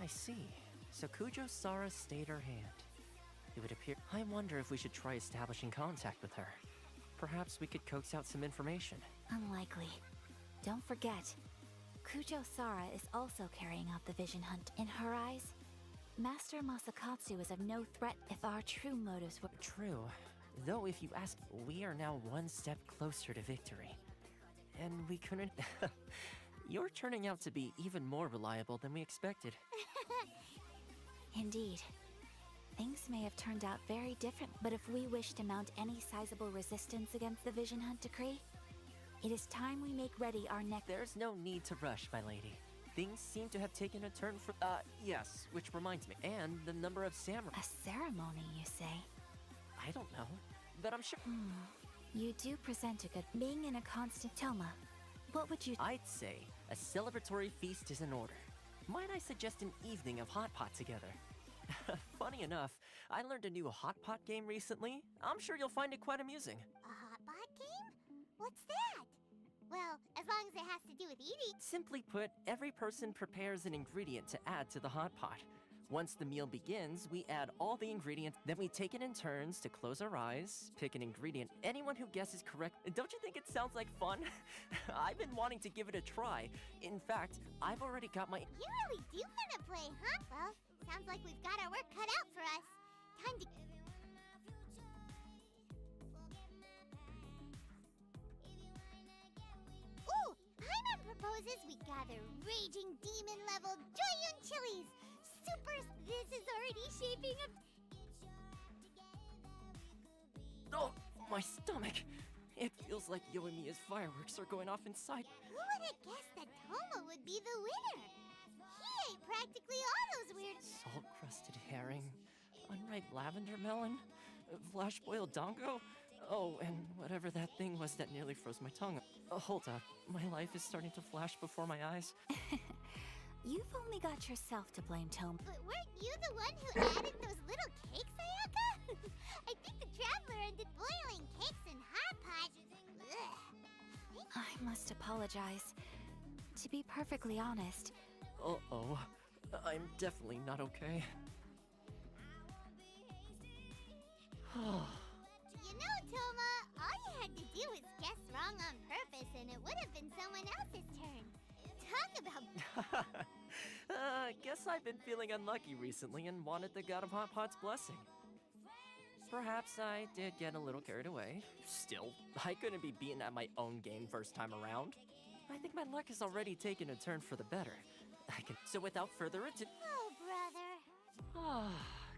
T: I see. So Kujo-Sara stayed her hand. It would appear... I wonder if we should try establishing contact with her. Perhaps we could coax out some information.
O: Unlikely. Don't forget, Kujo-Sara is also carrying out the vision hunt. In her eyes, Master Masakatsu is of no threat if our true motives were...
T: True. Though if you ask, we are now one step closer to victory. And we couldn't... You're turning out to be even more reliable than we expected.
O: Indeed. Things may have turned out very different, but if we wish to mount any sizable resistance against the Vision Hunt decree, it is time we make ready our next...
T: There's no need to rush, my lady. Things seem to have taken a turn for... yes, which reminds me. And the number of samurai...
O: A ceremony, you say?
T: I don't know, but I'm sure...
O: You do present a good... Being in a constant... Toma, what would you...
T: I'd say a celebratory feast is in order. Might I suggest an evening of hot pot together? Funny enough, I learned a new hot pot game recently. I'm sure you'll find it quite amusing.
B: A hot pot game? What's that? Well, as long as it has to do with eating.
T: Simply put, every person prepares an ingredient to add to the hot pot. Once the meal begins, we add all the ingredients, then we take it in turns to close our eyes, pick an ingredient. Anyone who guesses correct... Don't you think it sounds like fun? I've been wanting to give it a try. In fact, I've already got my...
B: You really do want to play, huh? Well, sounds like we've got our work cut out for us. Time to... Ooh! Paimon proposes we gather raging demon-level Joyun chilies! This is already shaping up.
T: Oh, my stomach! It feels like Yoimiya's fireworks are going off inside.
B: Who would have guessed that Toma would be the winner? He ate practically all those weird...
T: Salt-crusted herring, unripe lavender melon, flash-boiled dango. Oh, and whatever that thing was that nearly froze my tongue. Hold up, my life is starting to flash before my eyes.
O: You've only got yourself to blame, Tome.
B: But weren't you the one who added those little cakes, Ayaka? I think the traveler ended boiling cakes in hot pot. Ugh.
O: I must apologize. To be perfectly honest,
T: Uh-oh. I'm definitely not okay.
B: You know, Toma, all you had to do was guess wrong on purpose and it would have been someone else's turn. Talk about...
T: Guess I've been feeling unlucky recently and wanted the God of Hot Pot's blessing. Perhaps I did get a little carried away. Still, I couldn't be beaten at my own game first time around. I think my luck has already taken a turn for the better. So without further ado...
B: Oh, brother.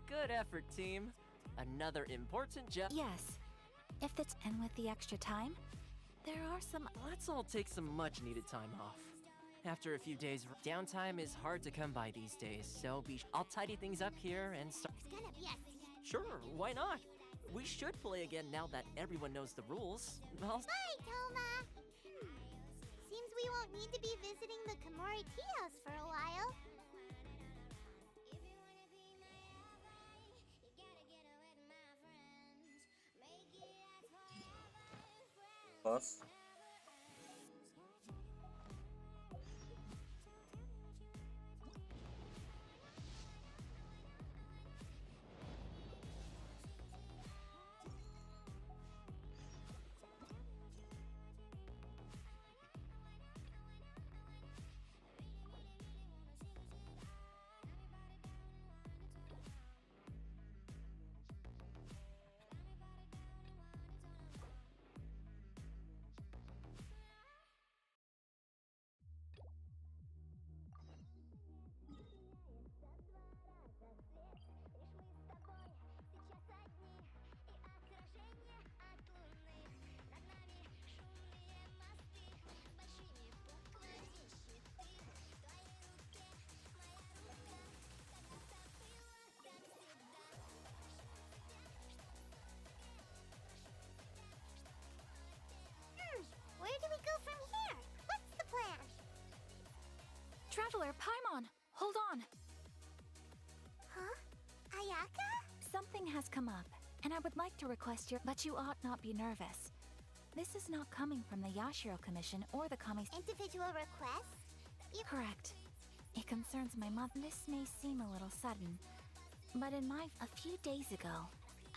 T: Good effort, team. Another important job.
O: yes. If it's and with the extra time, there are some.
T: Let's all take some much-needed time off. After a few days, downtime is hard to come by these days, so I'll tidy things up here and start.
B: It's gonna be a...
T: Sure, why not? We should play again now that everyone knows the rules. Well,
B: Bye, Toma. Seems we won't need to be visiting the Komori tea house for a while.
A: Boss.
B: Where do we go from here? What's the plan?
O: Traveler, Paimon, hold on.
B: Huh? Ayaka?
O: Something has come up, and I would like to request your. But you ought not be nervous. This is not coming from the Yashiro Commission or the Kami.
B: Individual requests?
O: Correct. It concerns my mother. This may seem a little sudden, but a few days ago,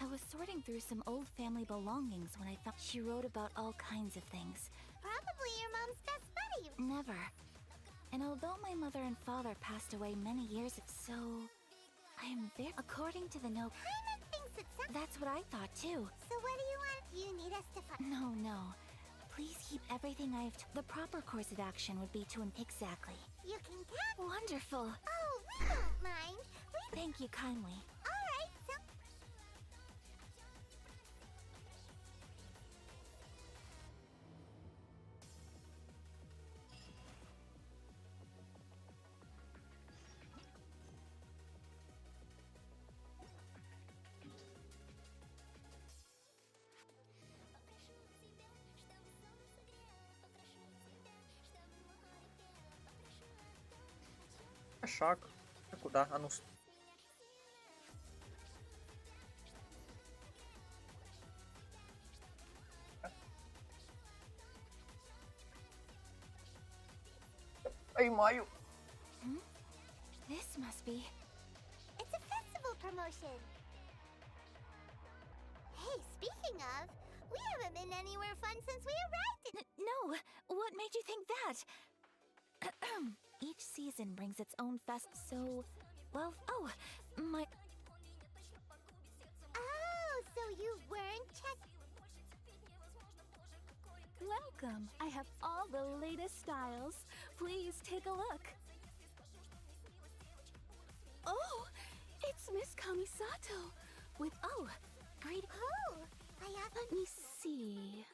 O: I was sorting through some old family belongings when I thought she wrote about all kinds of things.
B: Probably your mom's best buddy.
O: Never. And although my mother and father passed away many years ago, so I am very. According to the note,
B: Paimon thinks it's some...
O: That's what I thought too.
B: So what do you want? Do you need us to find...
O: No. Please keep everything I have. The proper course of action would be to. Exactly.
B: You can count...
O: Wonderful.
B: Oh, we don't mind.
O: Thank you kindly.
B: All right, so...
A: Шаг. А куда? А ну. Поймаю.
O: This must be.
B: It's a festival promotion. Hey, speaking of, we haven't been anywhere fun since we arrived.
O: No. What made you think that? Each season brings its own fest. So, well, my.
B: Oh, so you weren't
L: Welcome. I have all the latest styles. Please take a look. Oh, it's Miss Kamisato with great.
B: Oh,
L: Let me see.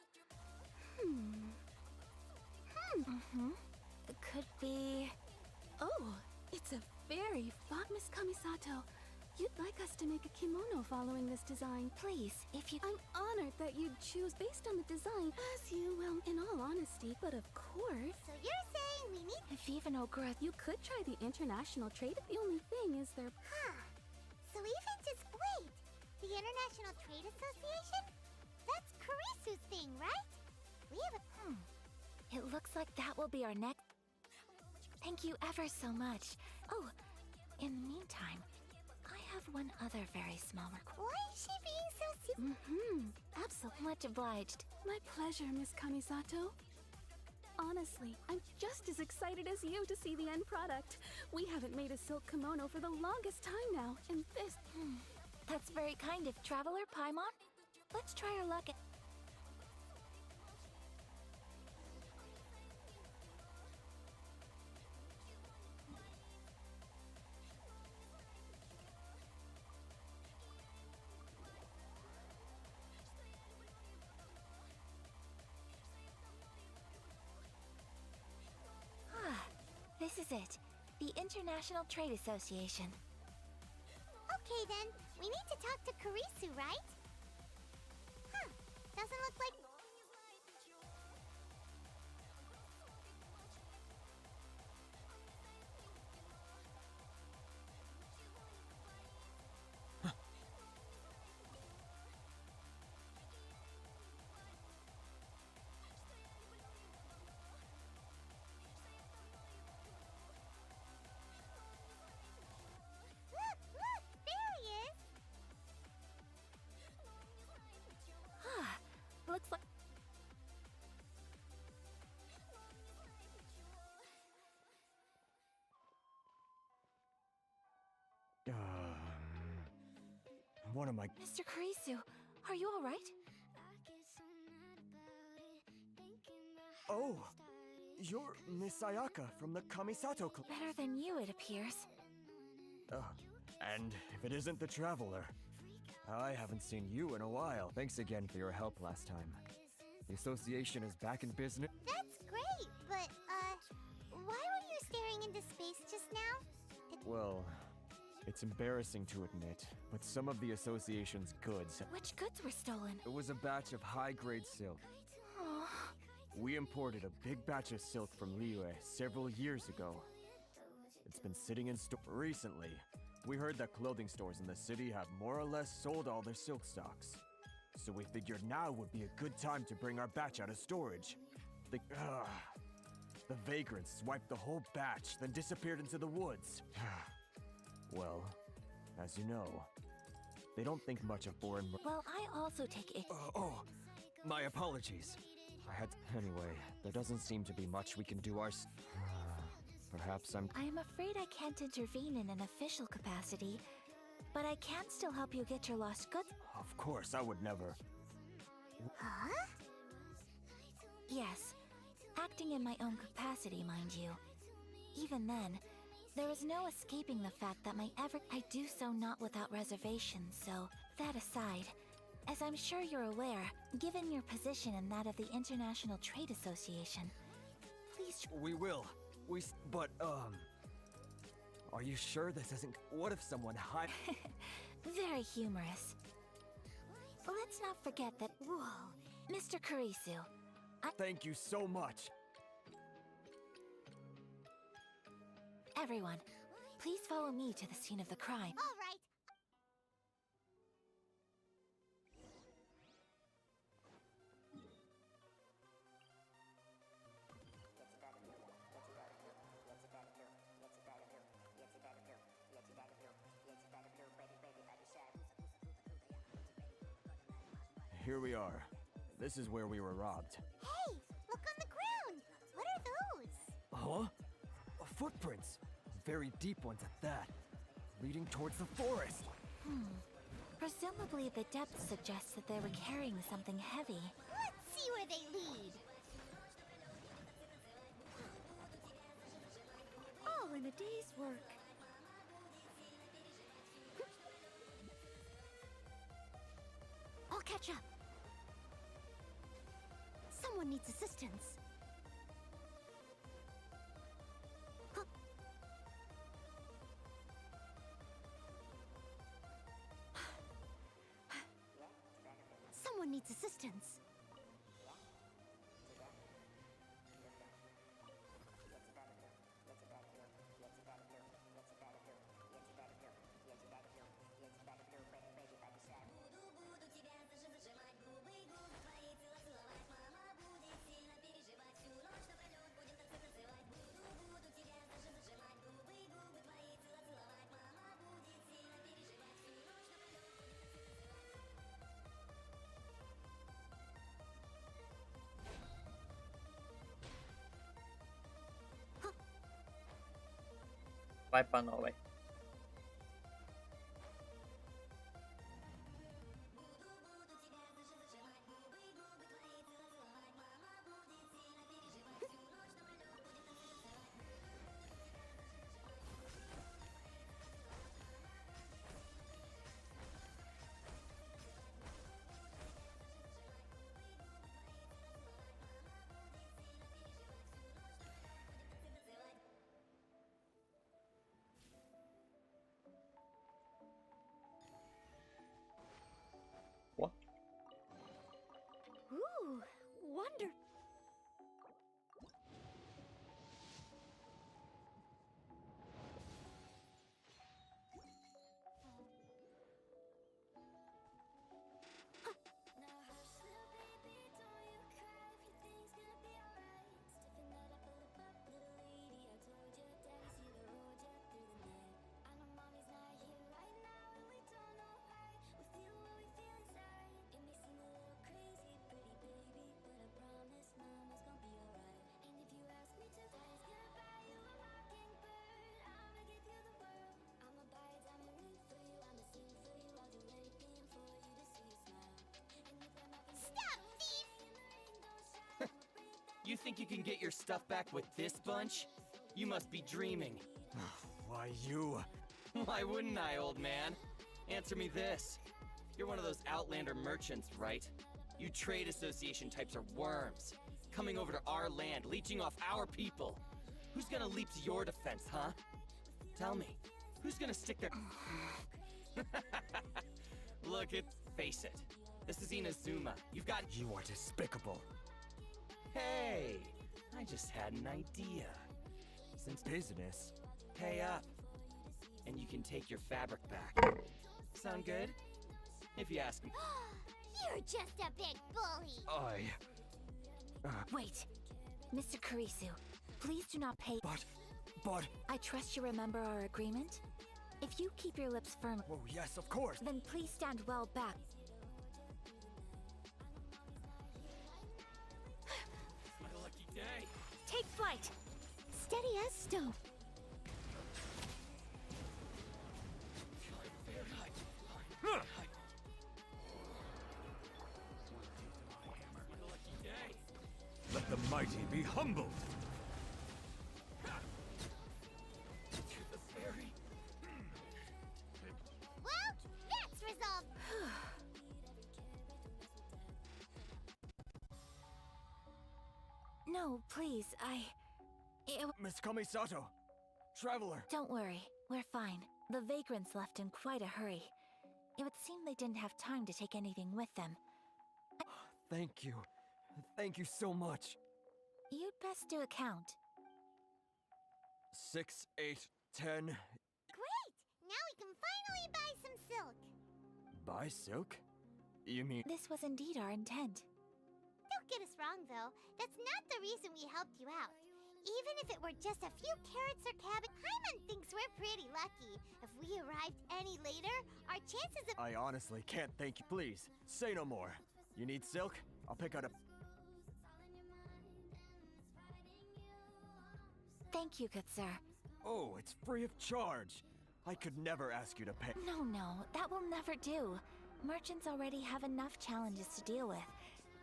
O: Could be.
L: Oh, it's a very fun Miss Kamisato. You'd like us to make a kimono following this design.
O: Please, if you.
L: I'm honored that you'd choose based on the design, as you will, in all honesty, but of course.
B: So you're saying saying we need.
N: If even Ogre,
L: You could try the international trade. The only thing is they're.
B: Huh. So even just wait. The International Trade Association? That's Karisu's thing, right? We have a.
O: It looks like that will be our next. Thank you ever so much. Oh, in the meantime, I have one other very small request.
B: Why is she being so
N: absolutely.
O: Much obliged.
L: My pleasure, Miss Kamisato. Honestly, I'm just as excited as you to see the end product. We haven't made a silk kimono for the longest time now, and this.
O: That's very kind of Traveler Paimon. Let's try our luck at. This is it. The International Trade Association.
B: Okay then, we need to talk to Karisu, right? Huh, doesn't look like... Look, there he is!
O: Looks like.
H: What am I?
O: Mr. Karisu, are you alright?
H: Oh, you're Miss Ayaka from the Kamisato Club.
O: Better than you, it appears.
H: And if it isn't the Traveler, I haven't seen you in a while.
U: Thanks again for your help last time. The association is back in business.
B: That's great, but, why were you staring into space just now?
H: Well, it's embarrassing to admit, but some of the association's goods.
O: Which goods were stolen?
U: It was a batch of high-grade silk.
O: Oh,
H: We imported a big batch of silk from Liyue several years ago. It's been sitting in store recently. We heard that clothing stores in the city have more or less sold all their silk stocks. So we figured now would be a good time to bring our batch out of storage. The vagrants swiped the whole batch, then disappeared into the woods. Well, as you know, they don't think much of foreign.
O: well, I also take it.
U: My apologies. Anyway, there doesn't seem to be much we can do Perhaps
O: I'm afraid I can't intervene in an official capacity, but I can still help you get your lost goods.
H: Of course, I would never.
B: Huh?
O: Yes, acting in my own capacity, mind you. Even then, there is no escaping the fact that I do so not without reservation, so that aside, as I'm sure you're aware, given your position and that of the International Trade Association, please.
U: We will. But, are you sure this isn't. What if someone
O: Very humorous. Let's not forget that. Whoa, Mr. Karisu.
H: Thank you so much.
O: Everyone, please follow me to the scene of the crime.
B: All right.
H: Here we are. This is where we were robbed.
B: Hey, look on the ground! What are those?
U: Huh? Footprints. Very deep ones at that. Leading towards the forest.
O: Presumably the depth suggests that they were carrying something heavy.
B: Let's see where they lead.
L: All in a day's work.
B: I'll catch up. Someone needs assistance. Someone needs assistance.
A: Давай по новой. What?
O: Ooh, wonder.
T: You think you can get your stuff back with this bunch? You must be dreaming.
H: Why you?
T: Why wouldn't I, old man? Answer me this. You're one of those Outlander merchants, right? You trade association types are worms. Coming over to our land, leeching off our people. Who's gonna leap to your defense, huh? Tell me, who's gonna stick their... Look, face it. This is Inazuma. You've got...
H: You are despicable.
T: Hey, I just had an idea. Since
H: business,
T: pay up, and you can take your fabric back. Sound good? If you ask me.
B: You're just a big bully.
O: Wait, Mr. Kurisu, please do not pay.
H: But...
O: I trust you remember our agreement? If you keep your lips firm...
H: Oh, yes, of course.
O: Then please stand well back.
T: My lucky day.
O: Take flight! Steady as stone.
E: Let the mighty be humbled.
B: Well, that's resolved.
O: No, please,
H: Miss Kamisato, traveler.
O: Don't worry, we're fine. The vagrants left in quite a hurry. It would seem they didn't have time to take anything with them.
H: Thank you. Thank you so much.
O: You'd best do a count.
H: 6, 8, 10.
B: Great! Now we can finally buy some silk.
H: Buy silk? You mean...
O: This was indeed our intent.
B: Don't get us wrong, though. That's not the reason we helped you out. Even if it were just a few carrots or cabbage, Paimon thinks we're pretty lucky. If we arrived any later, our chances of...
H: I honestly can't thank you. Please, say no more. You need silk? I'll pick out a...
O: Thank you, good sir.
H: Oh, it's free of charge. I could never ask you to pay.
O: No, that will never do. Merchants already have enough challenges to deal with.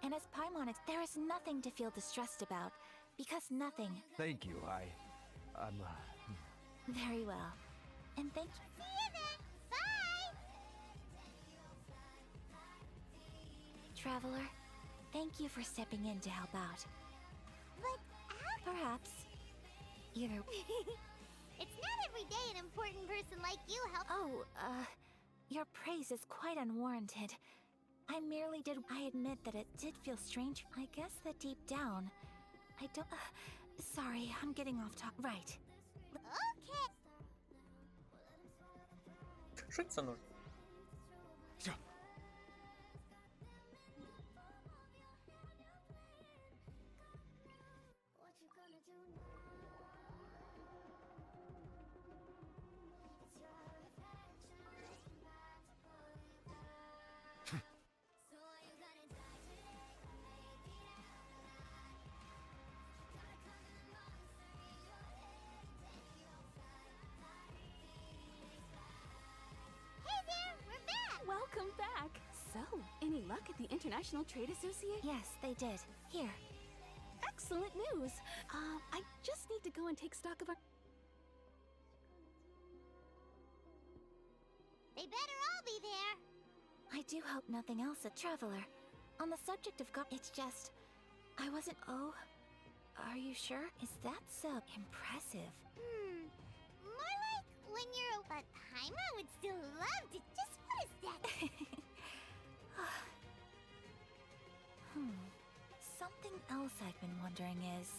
O: And as Paimon, there is nothing to feel distressed about. Because nothing...
H: Thank you, I'm...
O: Very well. And thank you...
B: See you then! Bye!
O: Traveler, thank you for stepping in to help out.
B: But
O: Perhaps. Either...
B: It's not every day an important person like you helps...
O: Oh, your praise is quite unwarranted. I merely did... I admit that it did feel strange. I guess that deep down... I don't... sorry, I'm getting off top. Right.
B: Okay.
A: Что это за нож?
L: any luck at the International Trade Association?
O: Yes, they did. Here.
L: Excellent news. I just need to go and take stock of our...
B: They better all be there.
O: I do hope nothing else, a traveler. On the subject of it's just... I wasn't... Oh... Are you sure? Is that so impressive?
B: More like when you're... But Paimon would still love to... Just what is that?
O: Something else I've been wondering is...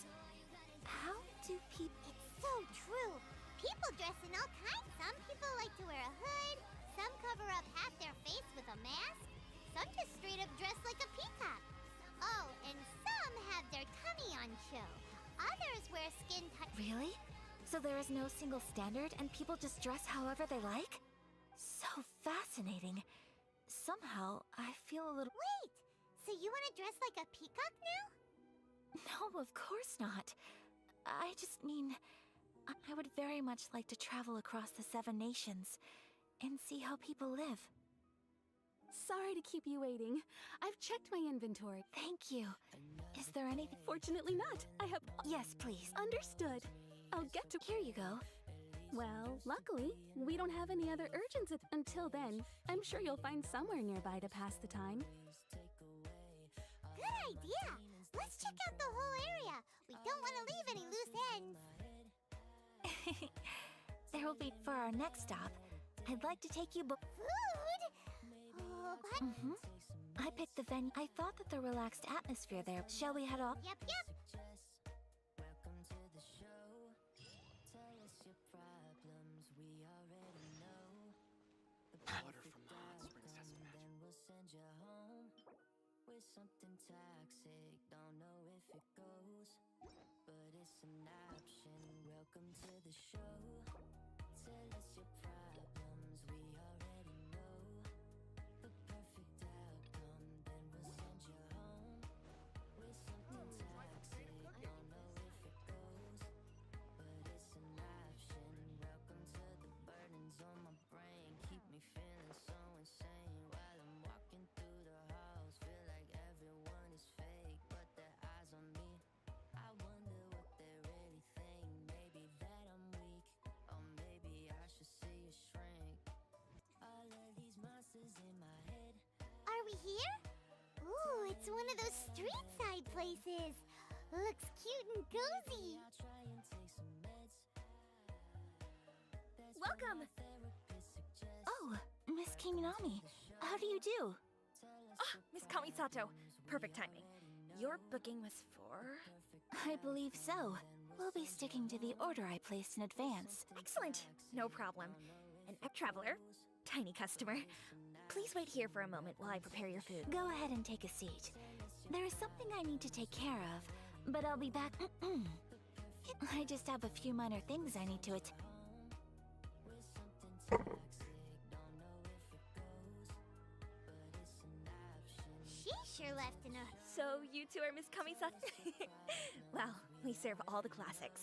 O: How do people...
B: It's so true. People dress in all kinds. Some people like to wear a hood. Some cover up half their face with a mask. Some just straight up dress like a peacock. Oh, and some have their tummy on show. Others wear skin tight.
O: Really? So there is no single standard and people just dress however they like? So fascinating. Somehow, I feel a little...
B: Wait! So you want to dress like a peacock now?
O: No, of course not. I just mean... I would very much like to travel across the 7 nations and see how people live.
L: Sorry to keep you waiting. I've checked my inventory.
O: Thank you. Is there anything...
L: Fortunately not. I have...
O: Yes, please.
L: Understood. I'll get to...
O: Here you go.
L: Well, luckily, we don't have any other urgents until then. I'm sure you'll find somewhere nearby to pass the time.
B: Good idea! Let's check out the whole area. We don't want to leave any loose ends.
O: There will be for our next stop. I'd like to take you
B: Food? What?
O: I picked the venue. I thought that the relaxed atmosphere there. Shall we head off?
B: Yep.
H: Water from the hot springs has magic.
Q: Something toxic, don't know if it goes, but it's an option. Welcome to the show. Tell us your problems, we already know the perfect outcome, then we'll send you home with something toxic. Don't know if it goes, but it's an option. Welcome to the burdens on my brain, keep me feeling so insane while I'm walking through the halls. Feel like everyone is fake, but their eyes on me. I wonder what they really think. Maybe that I'm weak, or maybe I should see a shrink. All of these monsters in my head.
B: Are we here? Ooh, it's one of those street side places. Looks cute and cozy.
Q: I'll try and take some meds.
O: Welcome! Oh, Miss Kiminami. How do you do?
D: Miss Kamisato. Perfect timing. Your booking was for...
O: I believe so. We'll be sticking to the order I placed in advance.
D: Excellent. No problem. An app traveler. Tiny customer. Please wait here for a moment while I prepare your food.
O: Go ahead and take a seat. There is something I need to take care of, but I'll be back. I just have a few minor things I need to attend.
B: She sure left in a...
D: So you two are Miss Kamisato? Well, we serve all the classics.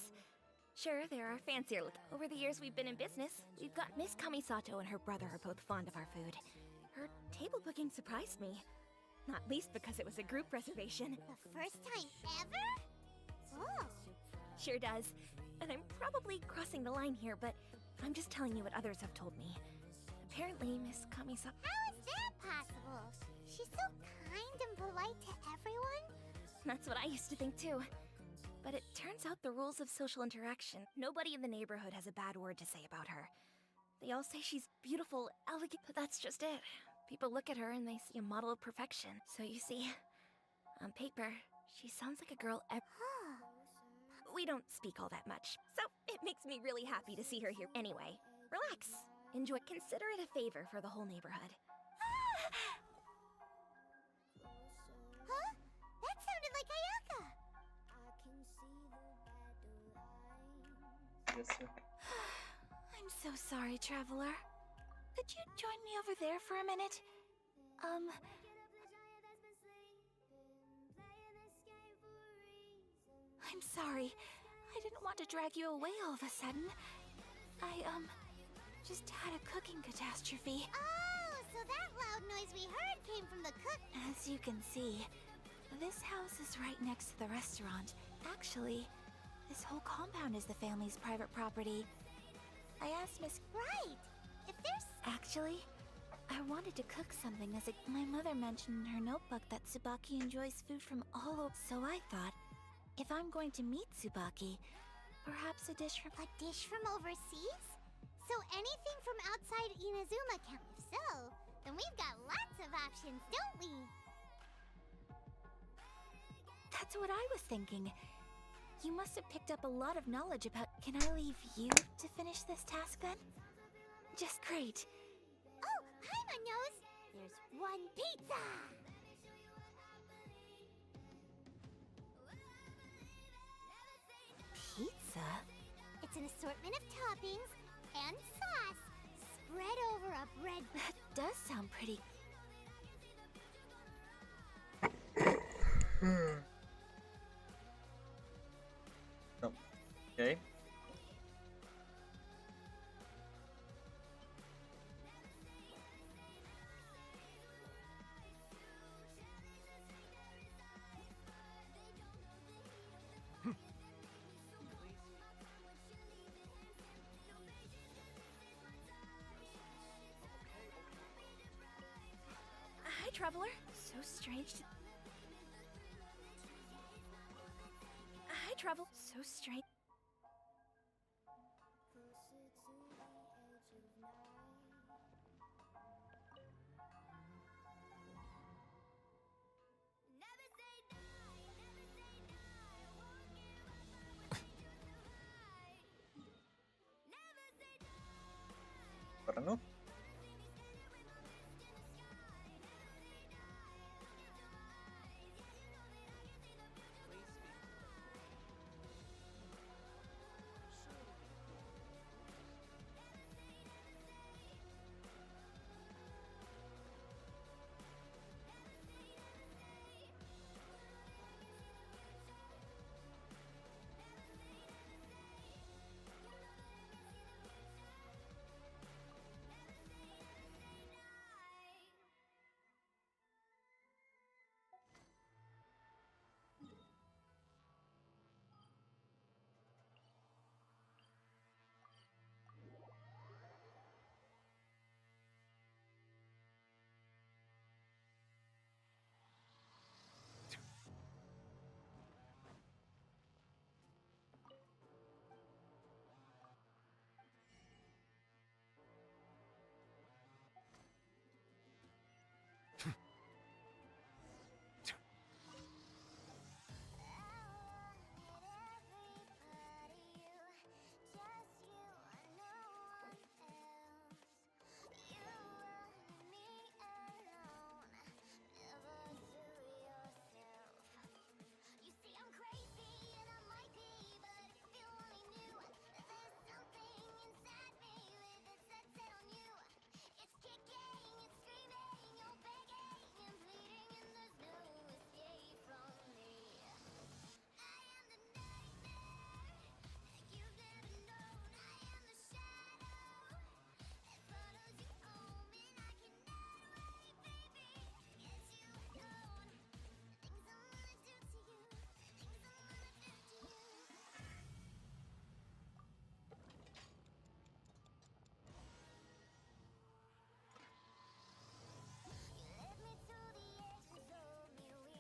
D: Sure, there are fancier look. Over the years we've been in business, we've got Miss Kamisato and her brother are both fond of our food. Her table booking surprised me. Not least because it was a group reservation.
B: The first time ever? Oh.
D: Sure does. And I'm probably crossing the line here, but I'm just telling you what others have told me. Apparently, Miss Kamisato...
B: How is that possible? She's so kind and polite to everyone.
D: That's what I used to think too. But it turns out the rules of social interaction. Nobody in the neighborhood has a bad word to say about her. They all say she's beautiful, elegant, but that's just it. People look at her and they see a model of perfection. So you see, on paper, she sounds like a girl We don't speak all that much, so it makes me really happy to see her here. Anyway, relax. Enjoy. Consider it a favor for the whole neighborhood.
B: Huh? That sounded like Ayaka.
A: Yes, sir.
O: I'm so sorry, traveler. Could you join me over there for a minute? I'm sorry. I didn't want to drag you away all of a sudden. I, just had a cooking catastrophe.
B: Oh, so So that loud noise we heard came from the cook.
O: As you can see, this house is right next to the restaurant. Actually, this whole compound is the family's private property. I asked Miss...
B: Right! If there's...
O: Actually, I wanted to cook something as my mother mentioned in her notebook that Tsubaki enjoys food from all over. So I thought, if I'm going to meet Tsubaki, perhaps a dish from...
B: A dish from overseas? So anything from outside Inazuma can... If so, then we've got lots of options, don't we?
O: That's what I was thinking. You must have picked up a lot of knowledge about... Can I leave you to finish this task then? Just great.
B: Oh, Paimon knows! There's one pizza!
O: Pizza?
B: It's an assortment of toppings and sauce spread over a bread...
O: That does sound pretty...
A: Oh, okay.
D: Hi, Traveler. So strange to... Hi, Travel. So strange.
A: Сторону.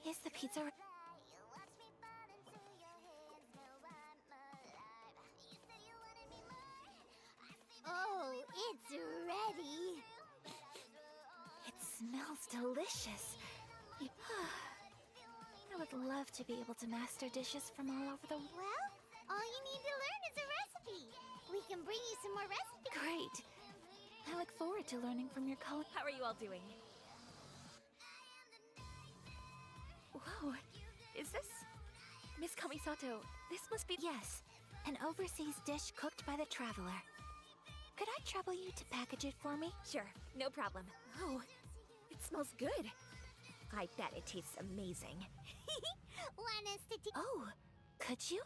O: Is the pizza...
B: Oh, it's ready!
O: It smells delicious. I would love to be able to master dishes from all over the...
B: Well, all you need to learn is a recipe. We can bring you some more recipes.
O: Great. I look forward to learning from your colleagues.
D: How are you all doing? Whoa, is this... Miss Kamisato, this must be...
O: Yes, an overseas dish cooked by the Traveler. Could I trouble you to package it for me?
D: Sure, no problem. Oh, it smells good. I bet it tastes amazing.
B: Want us to
O: Oh, could you?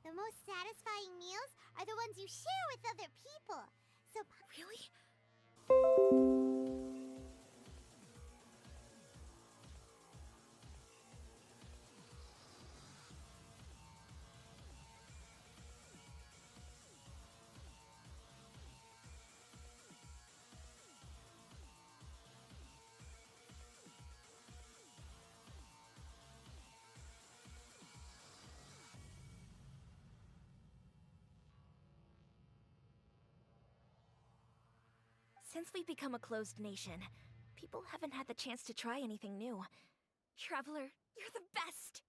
B: The most satisfying meals are the ones you share with other people. So...
D: Really? Since we've become a closed nation, people haven't had the chance to try anything new. Traveler, you're the best!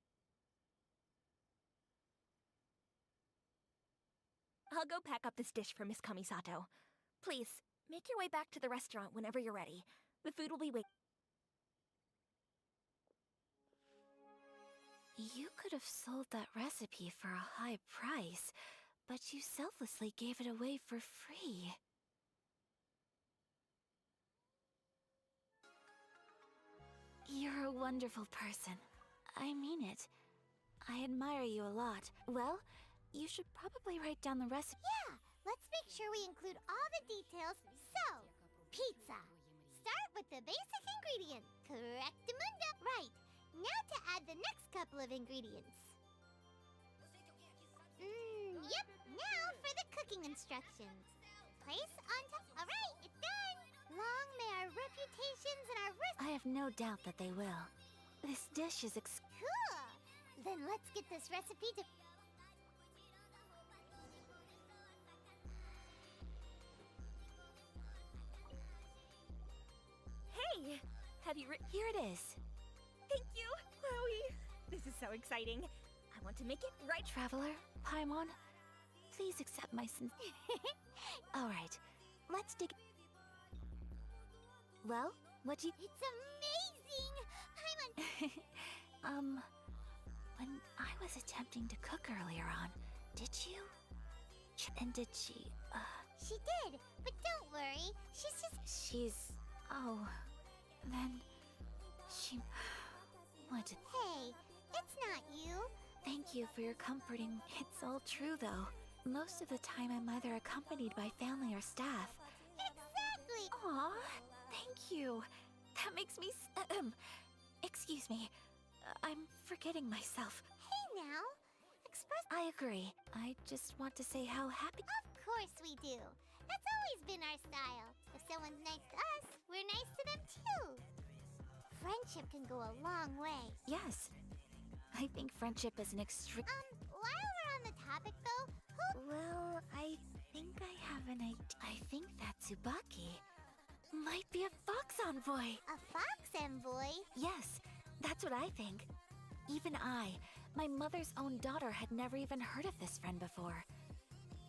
D: I'll go pack up this dish for Miss Kamisato. Please, make your way back to the restaurant whenever you're ready. The food will be waiting.
O: You could have sold that recipe for a high price, but you selflessly gave it away for free. You're a wonderful person. I mean it. I admire you a lot. Well, you should probably write down the recipe.
B: Yeah, let's make sure we include all the details. So, pizza. Start with the basic ingredient, correctamundo. Right, now to add the next couple of ingredients. Yep, now for the cooking instructions. Place on top. Alright, it's done. Long may our reputations and our
O: I have no doubt that they will. This dish is
B: Cool! Then let's get this recipe to...
D: Hey! Have you
O: Here it is.
D: Thank you, Chloe! This is so exciting. I want to make it right.
O: Traveler, Paimon, please accept my Alright, let's dig... Well, what do you...
B: It's amazing! Paimon...
O: when I was attempting to cook earlier on, did you... And did she,
B: She did, but don't worry.
O: She's... Oh... Then... She... What?
B: Hey, it's not you.
O: Thank you for your comforting... It's all true, though. Most of the time I'm either accompanied by family or staff.
B: Exactly!
O: Aw, thank you. That makes me... excuse me. I'm forgetting myself.
B: Hey now,
O: I agree. I just want to say how happy...
B: Of course we do. That's always been our style. If someone's nice to us, we're nice to them too. Friendship can go a long way.
O: Yes. I think friendship is an extreme...
B: While we're on the topic though,
O: Well, I think I have an idea. I think that Tsubaki might be a fox envoy.
B: A fox envoy?
O: Yes, that's what I think. Even I, my mother's own daughter, had never even heard of this friend before.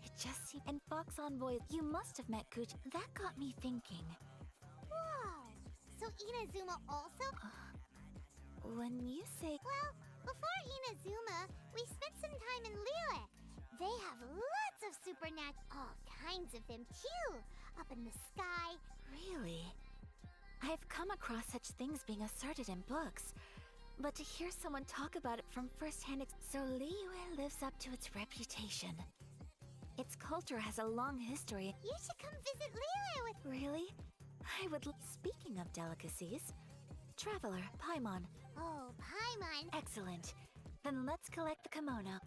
O: It just seemed... And fox envoy, you must have met Gucci. That got me thinking.
B: Whoa! So Inazuma also?
O: When you say...
B: Well, before Inazuma, we spent some time in Liyue. They have lots of supernatural... All kinds of them too! Up in the sky.
O: Really? I've come across such things being asserted in books, but to hear someone talk about it from first-hand... So Liyue lives up to its reputation. Its culture has a long history.
B: You should come visit Liyue with...
O: Really? I would... Speaking of delicacies, Traveler, Paimon.
B: Oh, Paimon.
O: Excellent. Then let's collect the kimono.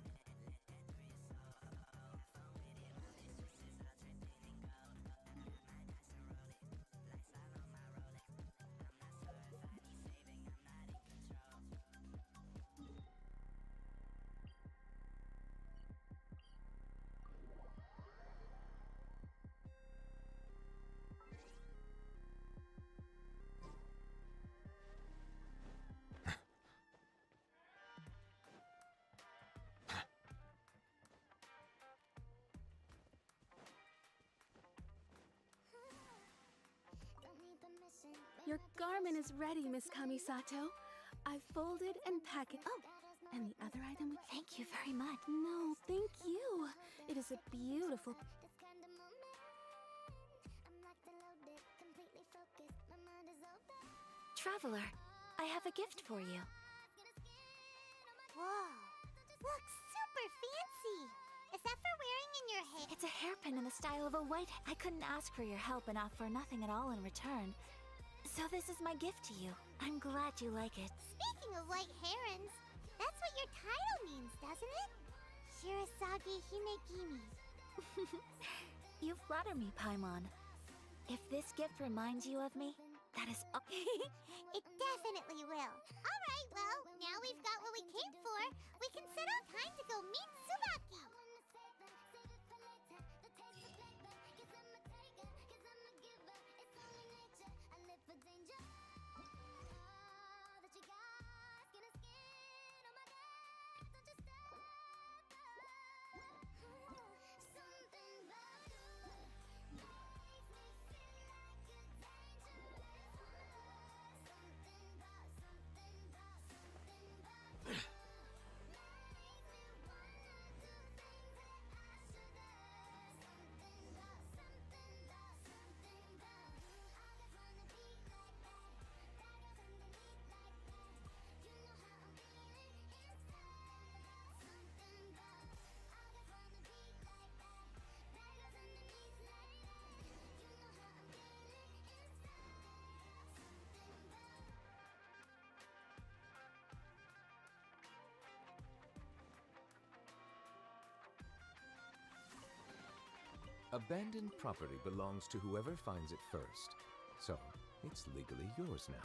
L: Your garment is ready, Miss Kamisato. I've folded and packaged. Oh, and the other item.
O: Thank you very much.
L: No, thank you. It is a beautiful.
O: Traveler, I have a gift for you.
B: Whoa, looks super fancy. Is that for wearing in your hair?
O: It's a hairpin in the style of a white... I couldn't ask for your help and offer nothing at all in return. So this is my gift to you. I'm glad you like it.
B: Speaking of white herons, that's what your title means, doesn't it? Shirasagi Himegimi.
O: You flatter me, Paimon. If this gift reminds you of me, that is...
B: It definitely will. Alright, well, now we've got what we came for. We can set out time to go meet Tsubaki.
C: Abandoned property belongs to whoever finds it first. So, it's legally yours now.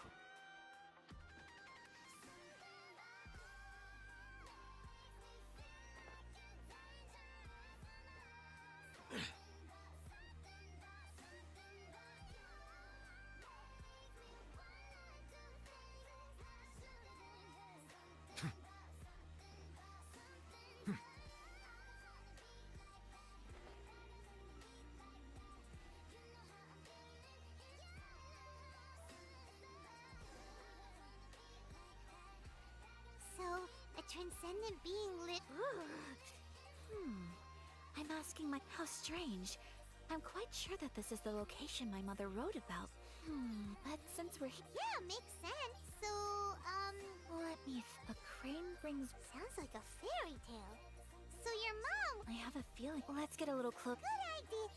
B: So, a transcendent being lit.
O: I'm asking how strange. I'm quite sure that this is the location my mother wrote about. But since we're here.
B: Yeah, makes sense. So,
O: Let me. A crane brings.
B: sounds like a fairy tale. So your mom.
O: I have a feeling. Let's get a little closer.
B: Good idea.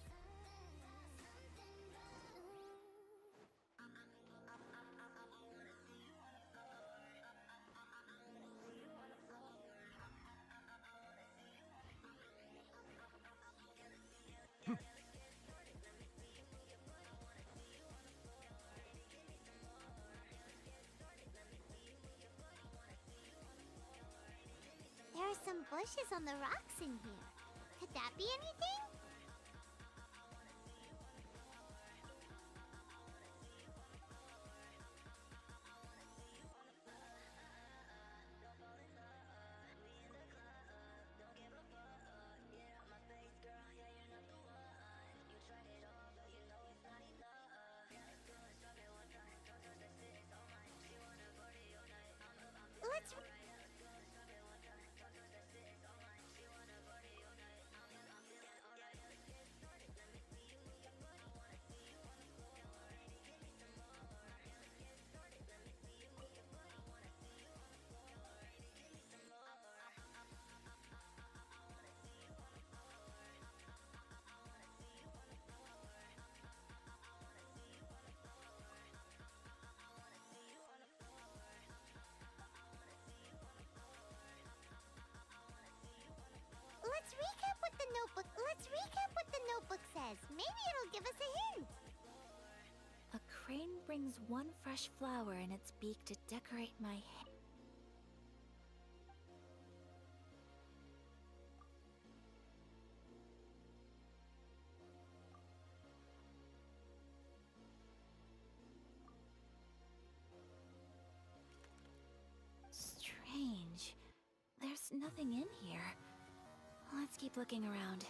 B: There are some bushes on the rocks in here. Could that be anything? Let's. Let's recap what the notebook. Let's recap what the notebook says. Maybe it'll give us a hint.
O: A crane brings one fresh flower in its beak to decorate my head. Strange. There's nothing in here. Let's keep looking around.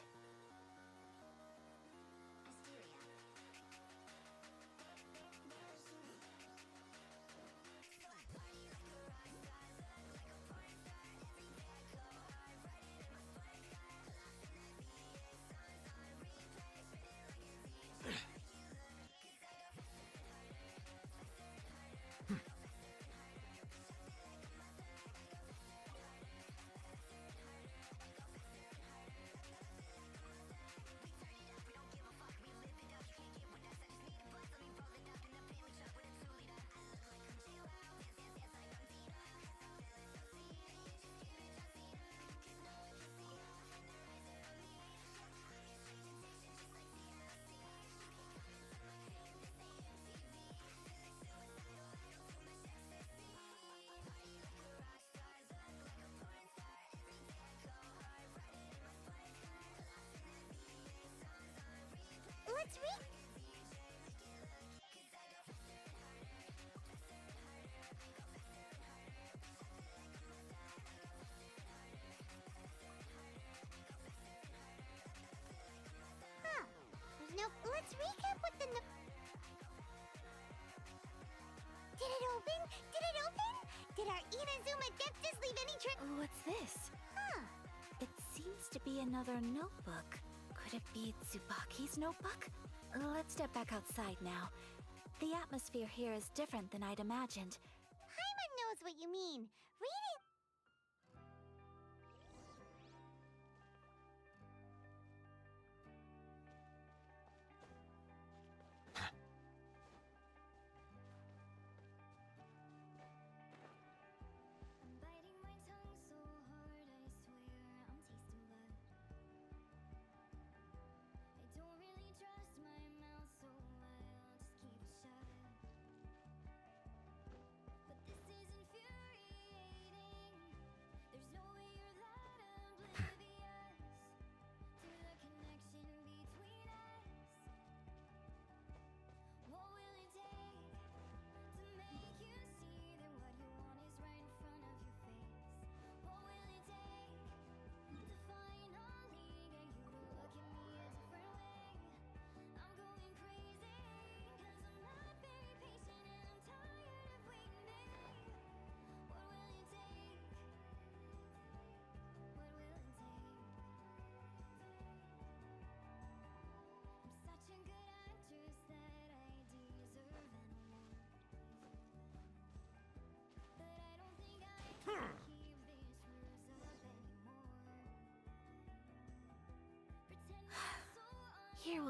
B: Let's Let's recap what the Did it open? Did it open? Did our Inazuma Adeptus leave any
O: What's this?
B: Huh.
O: It seems to be another notebook. Could it be Tsubaki's notebook? Let's step back outside now. The atmosphere here is different than I'd imagined.
B: Paimon knows what you mean. Reading.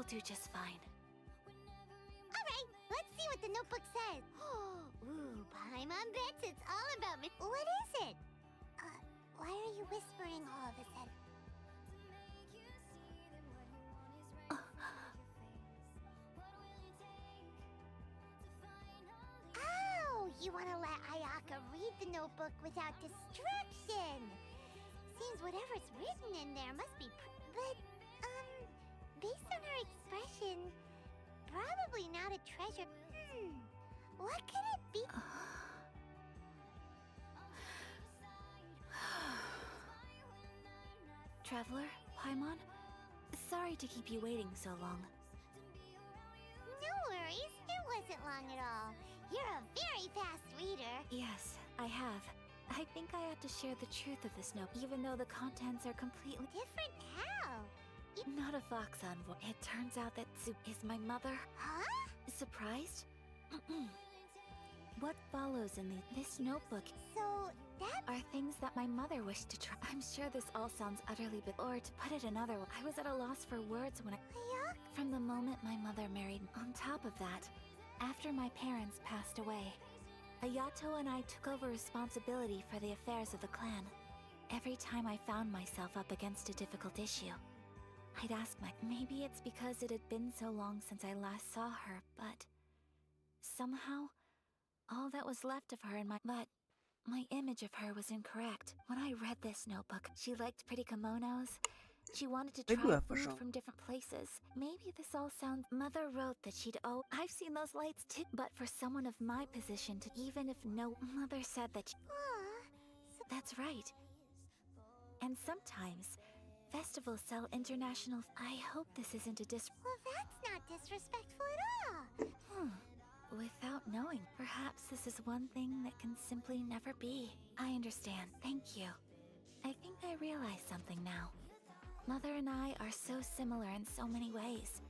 O: do just fine.
B: Alright, let's see what the notebook says. Ooh, Paimon bets it's all about me. What is it? Why are you whispering all of a sudden? Oh, you want to let Ayaka read the notebook without distraction. Seems whatever's written in there must be but, based on her expression, probably not a treasure. What could it be?
O: Traveler, Paimon, sorry to keep you waiting so long.
B: No worries, it wasn't long at all. You're a very fast reader.
O: Yes, I have. I think I have to share the truth of this note, even though the contents are completely
B: different. How?
O: Not a fox envoy. It turns out that Tsu is my mother.
B: Huh?
O: Surprised? What follows in this notebook?
B: So that
O: are things that my mother wished to try. I'm sure this all sounds utterly or to put it another way, I was at a loss for words when from the moment my mother married. On top of that, after my parents passed away, Ayato and I took over responsibility for the affairs of the clan. Every time I found myself up against a difficult issue, I'd ask maybe it's because it had been so long since I last saw her, but somehow, all that was left of her in my image of her was incorrect. When I read this notebook, she liked pretty kimonos. She wanted to try food from different places. Maybe this all sounds... Mother wrote that she'd... Oh, I've seen those lights too. But for someone of my position to... Even if no... Mother said that... That's right. And sometimes, festivals sell international... I hope this isn't a
B: Well, that's not disrespectful at all.
O: Without knowing, perhaps this is one thing that can simply never be. I understand. Thank you. I think I realize something now. Mother and I are so similar in so many ways.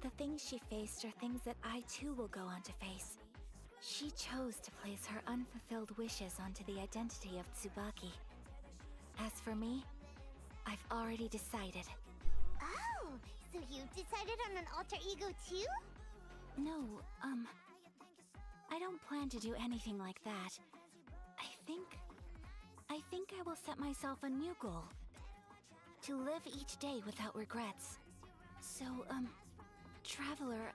O: The things she faced are things that I too will go on to face. She chose to place her unfulfilled wishes onto the identity of Tsubaki. As for me, I've already decided.
B: Oh, so you've decided on an alter ego too?
O: No, I don't plan to do anything like that. I think I will set myself a new goal. To live each day without regrets. So, Traveler,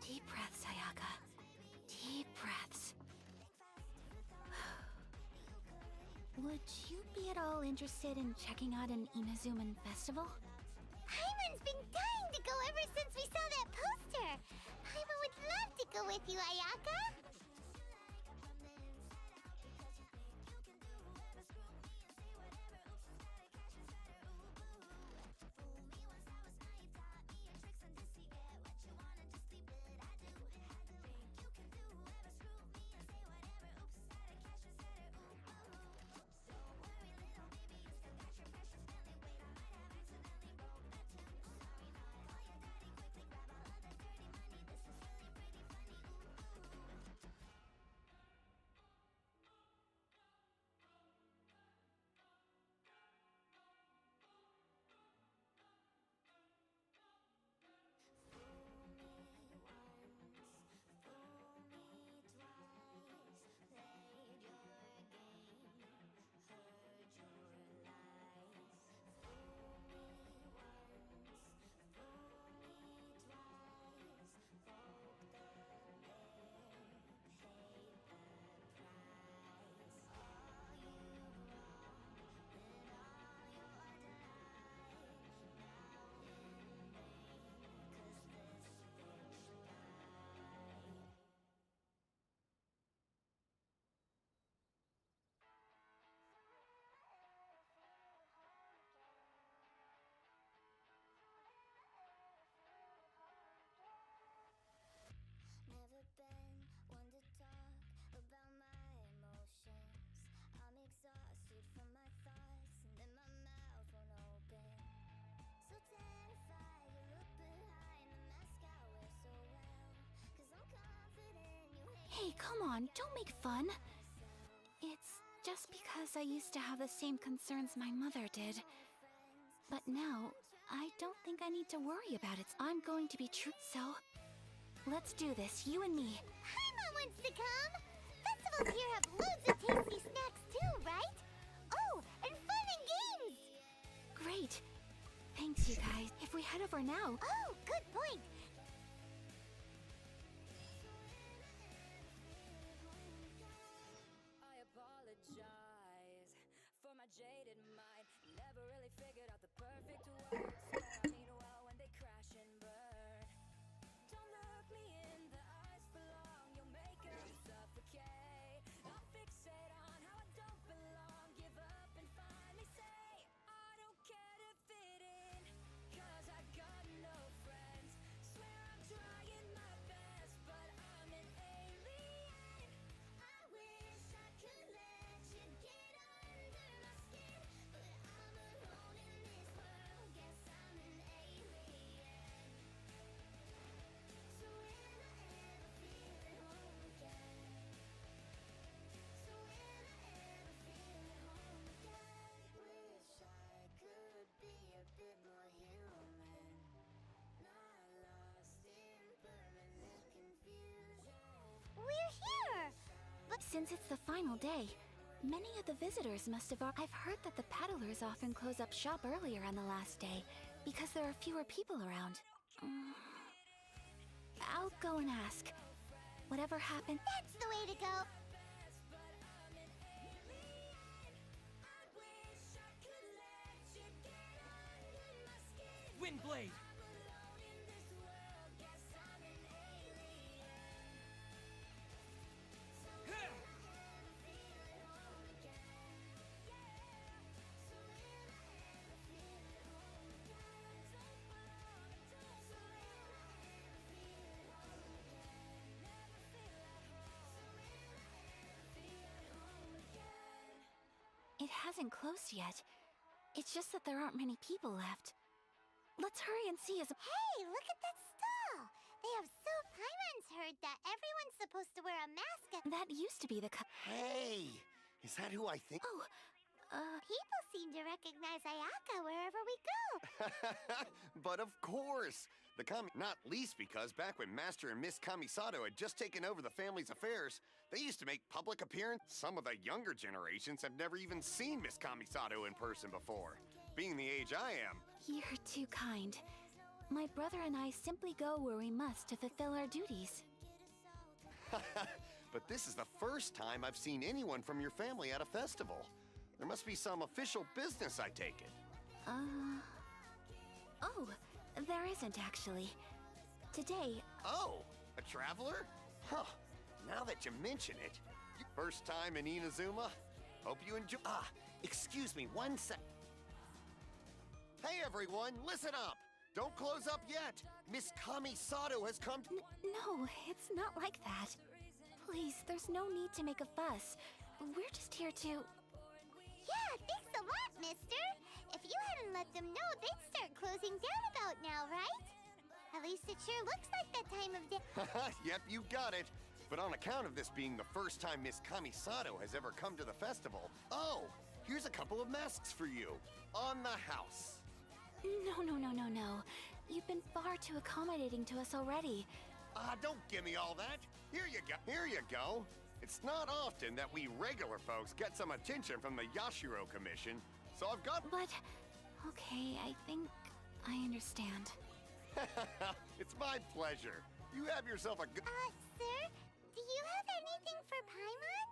O: Deep breaths, Ayaka. Deep breaths. Would you be at all interested in checking out an Inazuman festival?
B: Paimon's been dying to go ever since we saw that poster. Paimon would love to go with you, Ayaka.
O: Hey, come on, don't make fun. It's just because I used to have the same concerns my mother did. But now, I don't think I need to worry about it. I'm going to be true. So, let's do this, you and me.
B: Paimon wants to come! Festivals here have loads of tasty snacks too, right? Oh, and fun and games!
O: Great. Thanks, you guys. If we head over now...
B: Oh, good point!
Q: I apologize for my jaded mind. Never really figured out the perfect words. I mean, well, when they crash and burn. Don't look me in the eyes for long. You'll make them suffocate. I'll fixate on how I don't belong. Give up and finally say I don't care to fit in. 'Cause I got no friends. Swear I'm trying my best, but I'm an alien. I wish I could let you get under my skin, but I'm alone in this world. Guess I'm an alien. So when I ever feel at home again, so when I ever feel at home again, wish I could be a bit more human, not lost in permanent confusion.
B: We're here!
O: Since it's the final day, many of the visitors must have... I've heard that the peddlers often close up shop earlier on the last day, because there are fewer people around. I'll go and ask. Whatever happened...
B: That's the way to go!
U: Windblade!
O: It hasn't closed yet. It's just that there aren't many people left. Let's hurry and see as...
B: Hey, look at that stall! They have Paimon's heard that everyone's supposed to wear a mask at...
O: That used to be the...
G: Hey! Is that who I think?
O: Oh,
B: People seem to recognize Ayaka wherever we go.
G: But of course! Not least because back when Master and Miss Kamisato had just taken over the family's affairs, they used to make public appearance. Some of the younger generations have never even seen Miss Kamisato in person before. Being the age I am...
O: You're too kind. My brother and I simply go where we must to fulfill our duties.
G: But this is the first time I've seen anyone from your family at a festival. There must be some official business, I take it.
O: Oh, there isn't actually. Today...
G: Oh, a traveler? Huh. Now that you mention it. First time in Inazuma? Hope you enjoy... excuse me, one sec... Hey everyone, listen up! Don't close up yet! Miss Kamisato has come to...
O: No, it's not like that. Please, there's no need to make a fuss. We're just here to...
B: Yeah, thanks a lot, mister! If you hadn't let them know, they'd start closing down about now, right? At least it sure looks like that time of day.
G: Yep, you got it. But on account of this being the first time Miss Kamisato has ever come to the festival... Oh, here's a couple of masks for you. On the house.
O: No. You've been far too accommodating to us already.
G: Don't give me all that. Here you go. It's not often that we regular folks get some attention from the Yashiro Commission, so I've got...
O: But... Okay, I think I understand.
G: It's my pleasure. You have yourself a good...
B: Sir? Do you have anything for Paimon?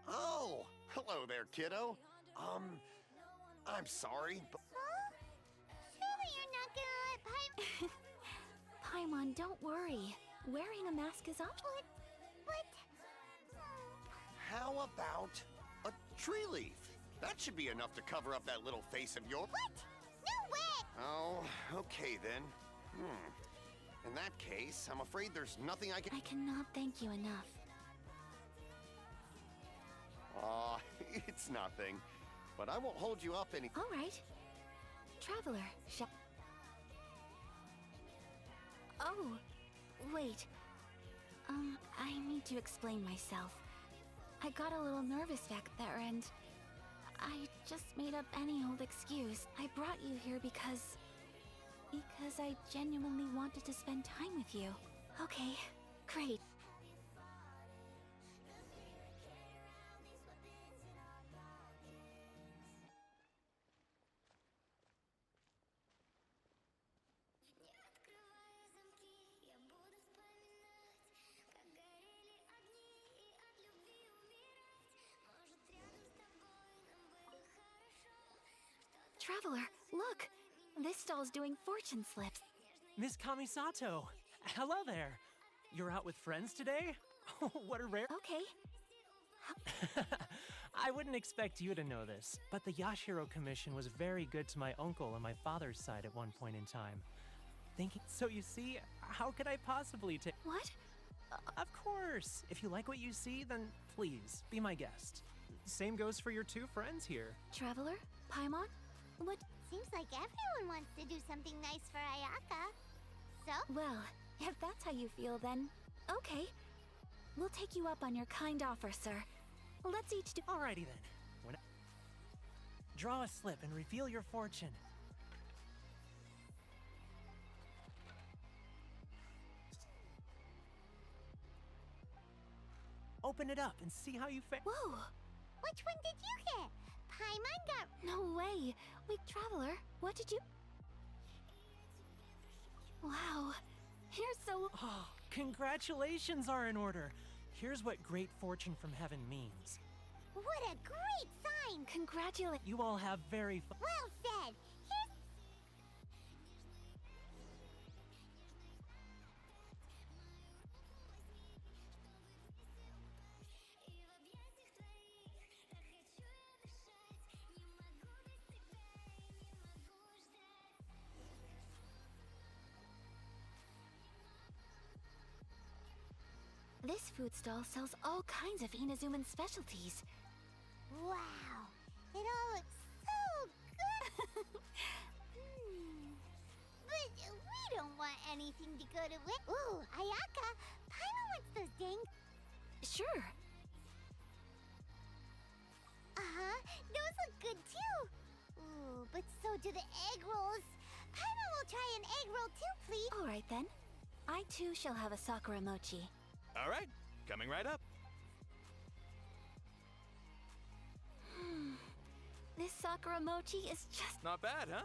G: Oh, hello there, kiddo. I'm sorry, but...
B: Huh? Surely you're not gonna let
O: Paimon, don't worry. Wearing a mask is optional.
B: What?
G: How about a tree leaf? That should be enough to cover up that little face of yours.
B: What? No way!
G: Oh, okay then. In that case, I'm afraid there's nothing I can...
O: I cannot thank you enough.
G: Aw, it's nothing. But I won't hold you up any...
O: All right. Traveler, Oh, wait. I need to explain myself. I got a little nervous back there and... I just made up any old excuse. I brought you here because I genuinely wanted to spend time with you. Okay, great. Traveler, look! This stall's doing fortune slips.
F: Miss Kamisato, hello there. You're out with friends today? What a rare—
O: Okay.
F: I wouldn't expect you to know this, but the Yashiro Commission was very good to my uncle on my father's side at one point in time. So you see, how could I possibly take—
O: What?
F: Of course! If you like what you see, then please, be my guest. Same goes for your two friends here.
O: Traveler? Paimon? What?
B: Seems like everyone wants to do something nice for Ayaka. So?
O: Well, if that's how you feel, then okay. We'll take you up on your kind offer, sir. Let's each do—
F: Alrighty then. Draw a slip and reveal your fortune. Open it up and see how you fare.
B: Whoa! Which one did you get? Paimon got—
O: No way! Wait, Traveler, what did you— Wow, you're so—
F: Oh, congratulations are in order. Here's what great fortune from heaven means.
B: What a great sign!
O: Congratulate—
F: You all have very fun—
B: Well said! Here's—
O: This food stall sells all kinds of Inazuman specialties.
B: Wow! It all looks so good! But we don't want anything to go to waste. Ooh, Ayaka! Paimon wants those dang—
O: Sure.
B: Uh-huh, those look good too! Ooh, but so do the egg rolls! Paimon will try an egg roll too, please!
O: Alright then. I too shall have a Sakura mochi.
V: All right, coming right up.
O: This Sakura mochi is just—
V: Not bad, huh?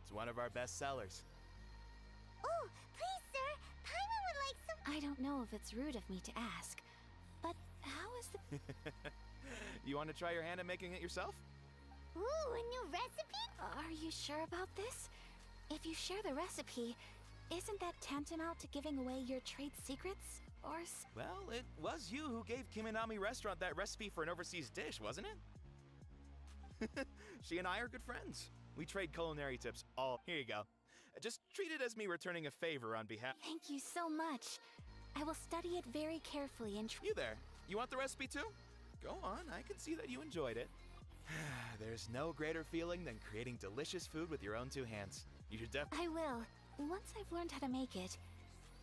V: It's one of our best sellers.
B: Oh, please, sir! Paimon would like some—
O: I don't know if it's rude of me to ask, but how is the—
V: You want to try your hand at making it yourself?
B: Ooh, a new recipe?
O: Are you sure about this? If you share the recipe, isn't that tantamount to giving away your trade secrets? Or
V: Well, it was you who gave Kiminami Restaurant that recipe for an overseas dish, wasn't it? She and I are good friends. We trade culinary tips all— Here you go. Just treat it as me returning a favor on behalf—
O: Thank you so much. I will study it very carefully and—
V: You there. You want the recipe too? Go on, I can see that you enjoyed it. There's no greater feeling than creating delicious food with your own two hands. You should
O: I will. Once I've learned how to make it.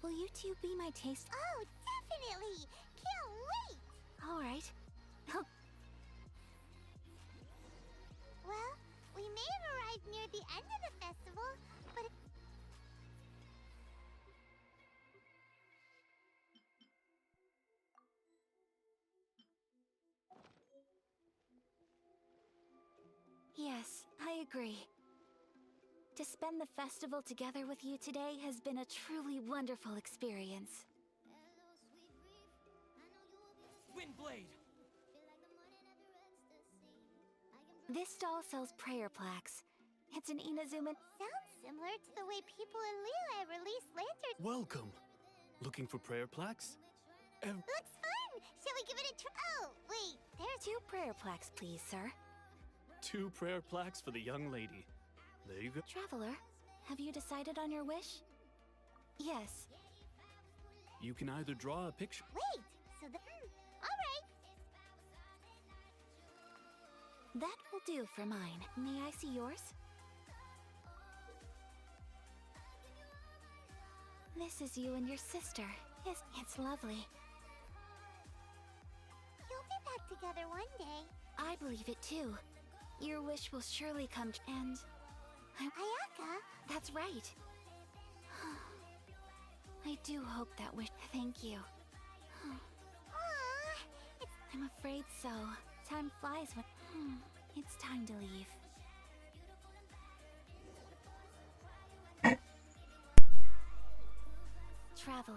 O: Will you two be my taste—
B: Oh, definitely! Can't wait!
O: Alright.
B: Well, we may have arrived near the end of the festival, but—
O: Yes, I agree. To spend the festival together with you today has been a truly wonderful experience.
F: Windblade!
O: This stall sells prayer plaques. It's an Inazuman—
B: Sounds similar to the way people in Liyue release lanterns.
M: Welcome. Looking for prayer plaques?
B: Looks fun! Shall we give it a try? Oh, wait, there's—
O: 2 prayer plaques, please, sir.
M: 2 prayer plaques for the young lady. There you go.
O: Traveler, have you decided on your wish? Yes.
M: You can either draw a picture—
B: Wait, so the— alright!
O: That will do for mine. May I see yours? This is you and your sister. Yes, it's lovely.
B: You'll be back together one day.
O: I believe it too. Your wish will surely come and...
B: Ayaka?
O: That's right. I do hope that wish... Thank you. I'm afraid so. Time flies when... It's time to leave. Traveler.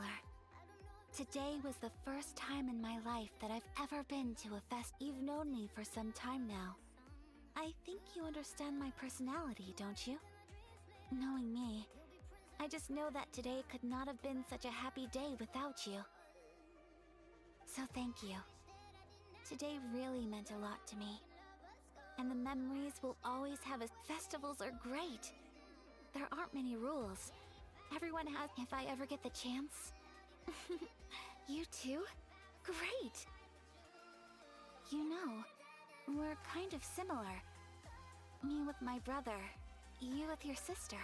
O: Today was the first time in my life that I've ever been to a fest. You've known me for some time now. I think you understand my personality, don't you? Knowing me, I just know that today could not have been such a happy day without you. So thank you. Today really meant a lot to me. And the memories we'll always have as festivals are great. There aren't many rules. Everyone has... If I ever get the chance... You too? Great! You know, we're kind of similar. Me with my brother, you with your sister.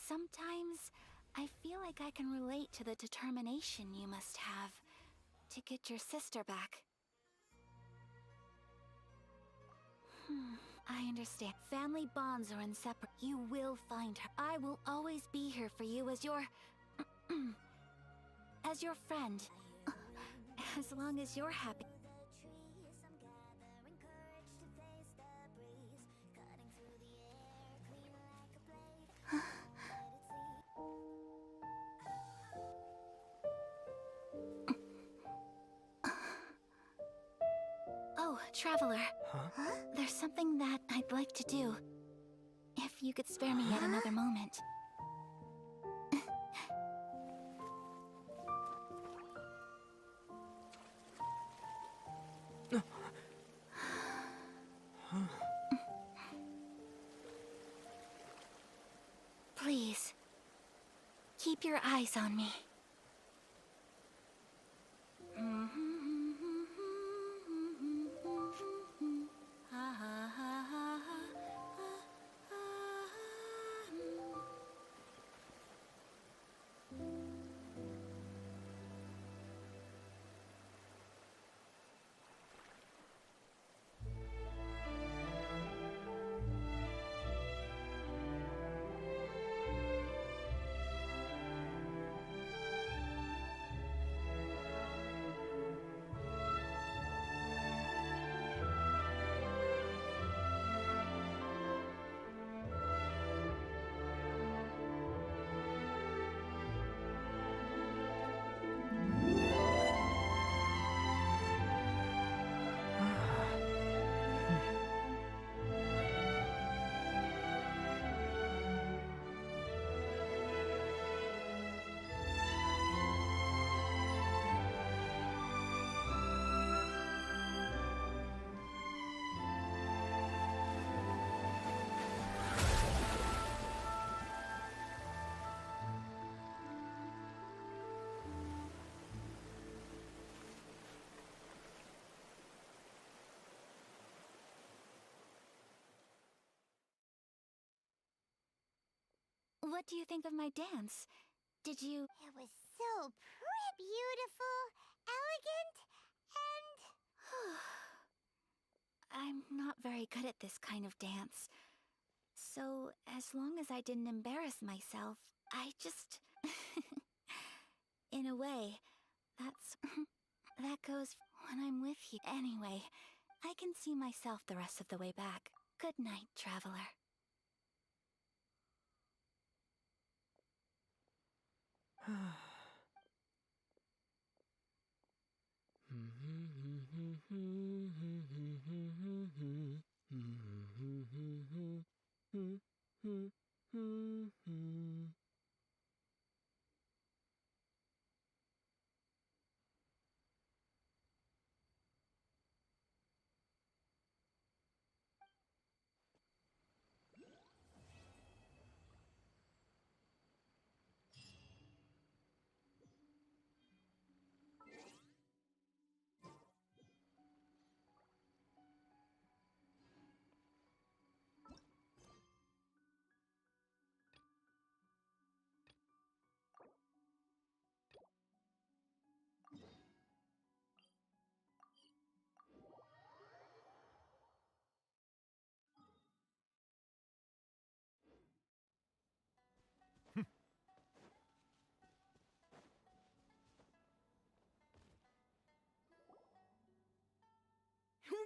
O: Sometimes, I feel like I can relate to the determination you must have to get your sister back. I understand. Family bonds are inseparable. You will find her. I will always be here for you as your... as your friend. As long as you're happy. Oh, Traveler.
F: Huh?
O: There's something that I'd like to do. If you could spare me yet another moment. Please, keep your eyes on me. What do you think of my dance? Did you...
B: It was so beautiful, elegant, and...
O: I'm not very good at this kind of dance. So, as long as I didn't embarrass myself, I just... In a way, that's... that goes when I'm with you. Anyway, I can see myself the rest of the way back. Good night, Traveler.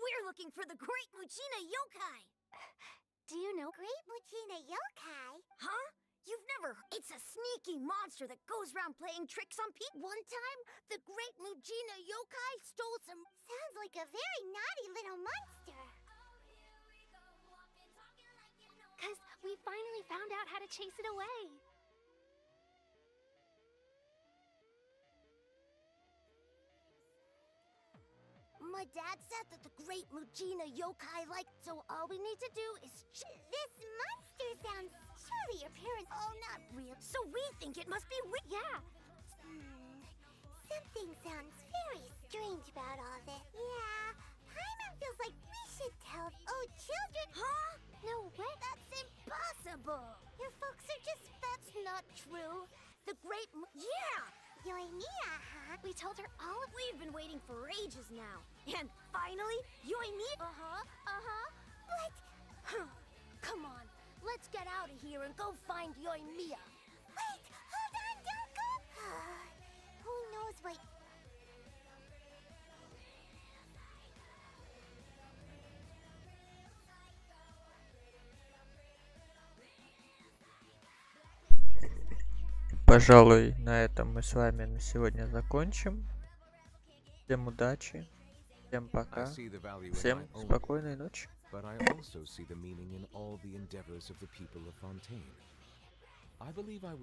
S: We're looking for the Great Muchina Yokai!
B: Do you know Great Muchina Yokai?
S: Huh? You've never... It's a sneaky monster that goes around playing tricks on people. One time, the Great Muchina Yokai stole some...
B: Sounds like a very naughty little monster.
L: Cause we finally found out how to chase it away.
S: My dad said that the Great Muchina Yokai so all we need to do is...
B: This monster sounds... Surely your parents...
S: Oh, not real. So we think it must be real.
L: Yeah.
B: Something sounds very strange about all this. Yeah, Paimon feels like we should tell... Oh, children...
S: Huh?
B: No way.
S: That's impossible.
B: Your folks are just...
S: That's not true. The Great Yeah!
B: Yoimiya, huh?
S: We told her all of... We've been waiting for ages now. And finally, Yoimiya...
B: But...
S: Come on, let's get out of here and go find Yoimiya.
B: Wait, hold on, don't go! Who knows what...
A: Пожалуй, на этом мы с вами на сегодня закончим. Всем удачи, всем пока, всем спокойной ночи.
C: But I also see the meaning in all the endeavors of the people of Fontaine. I believe I will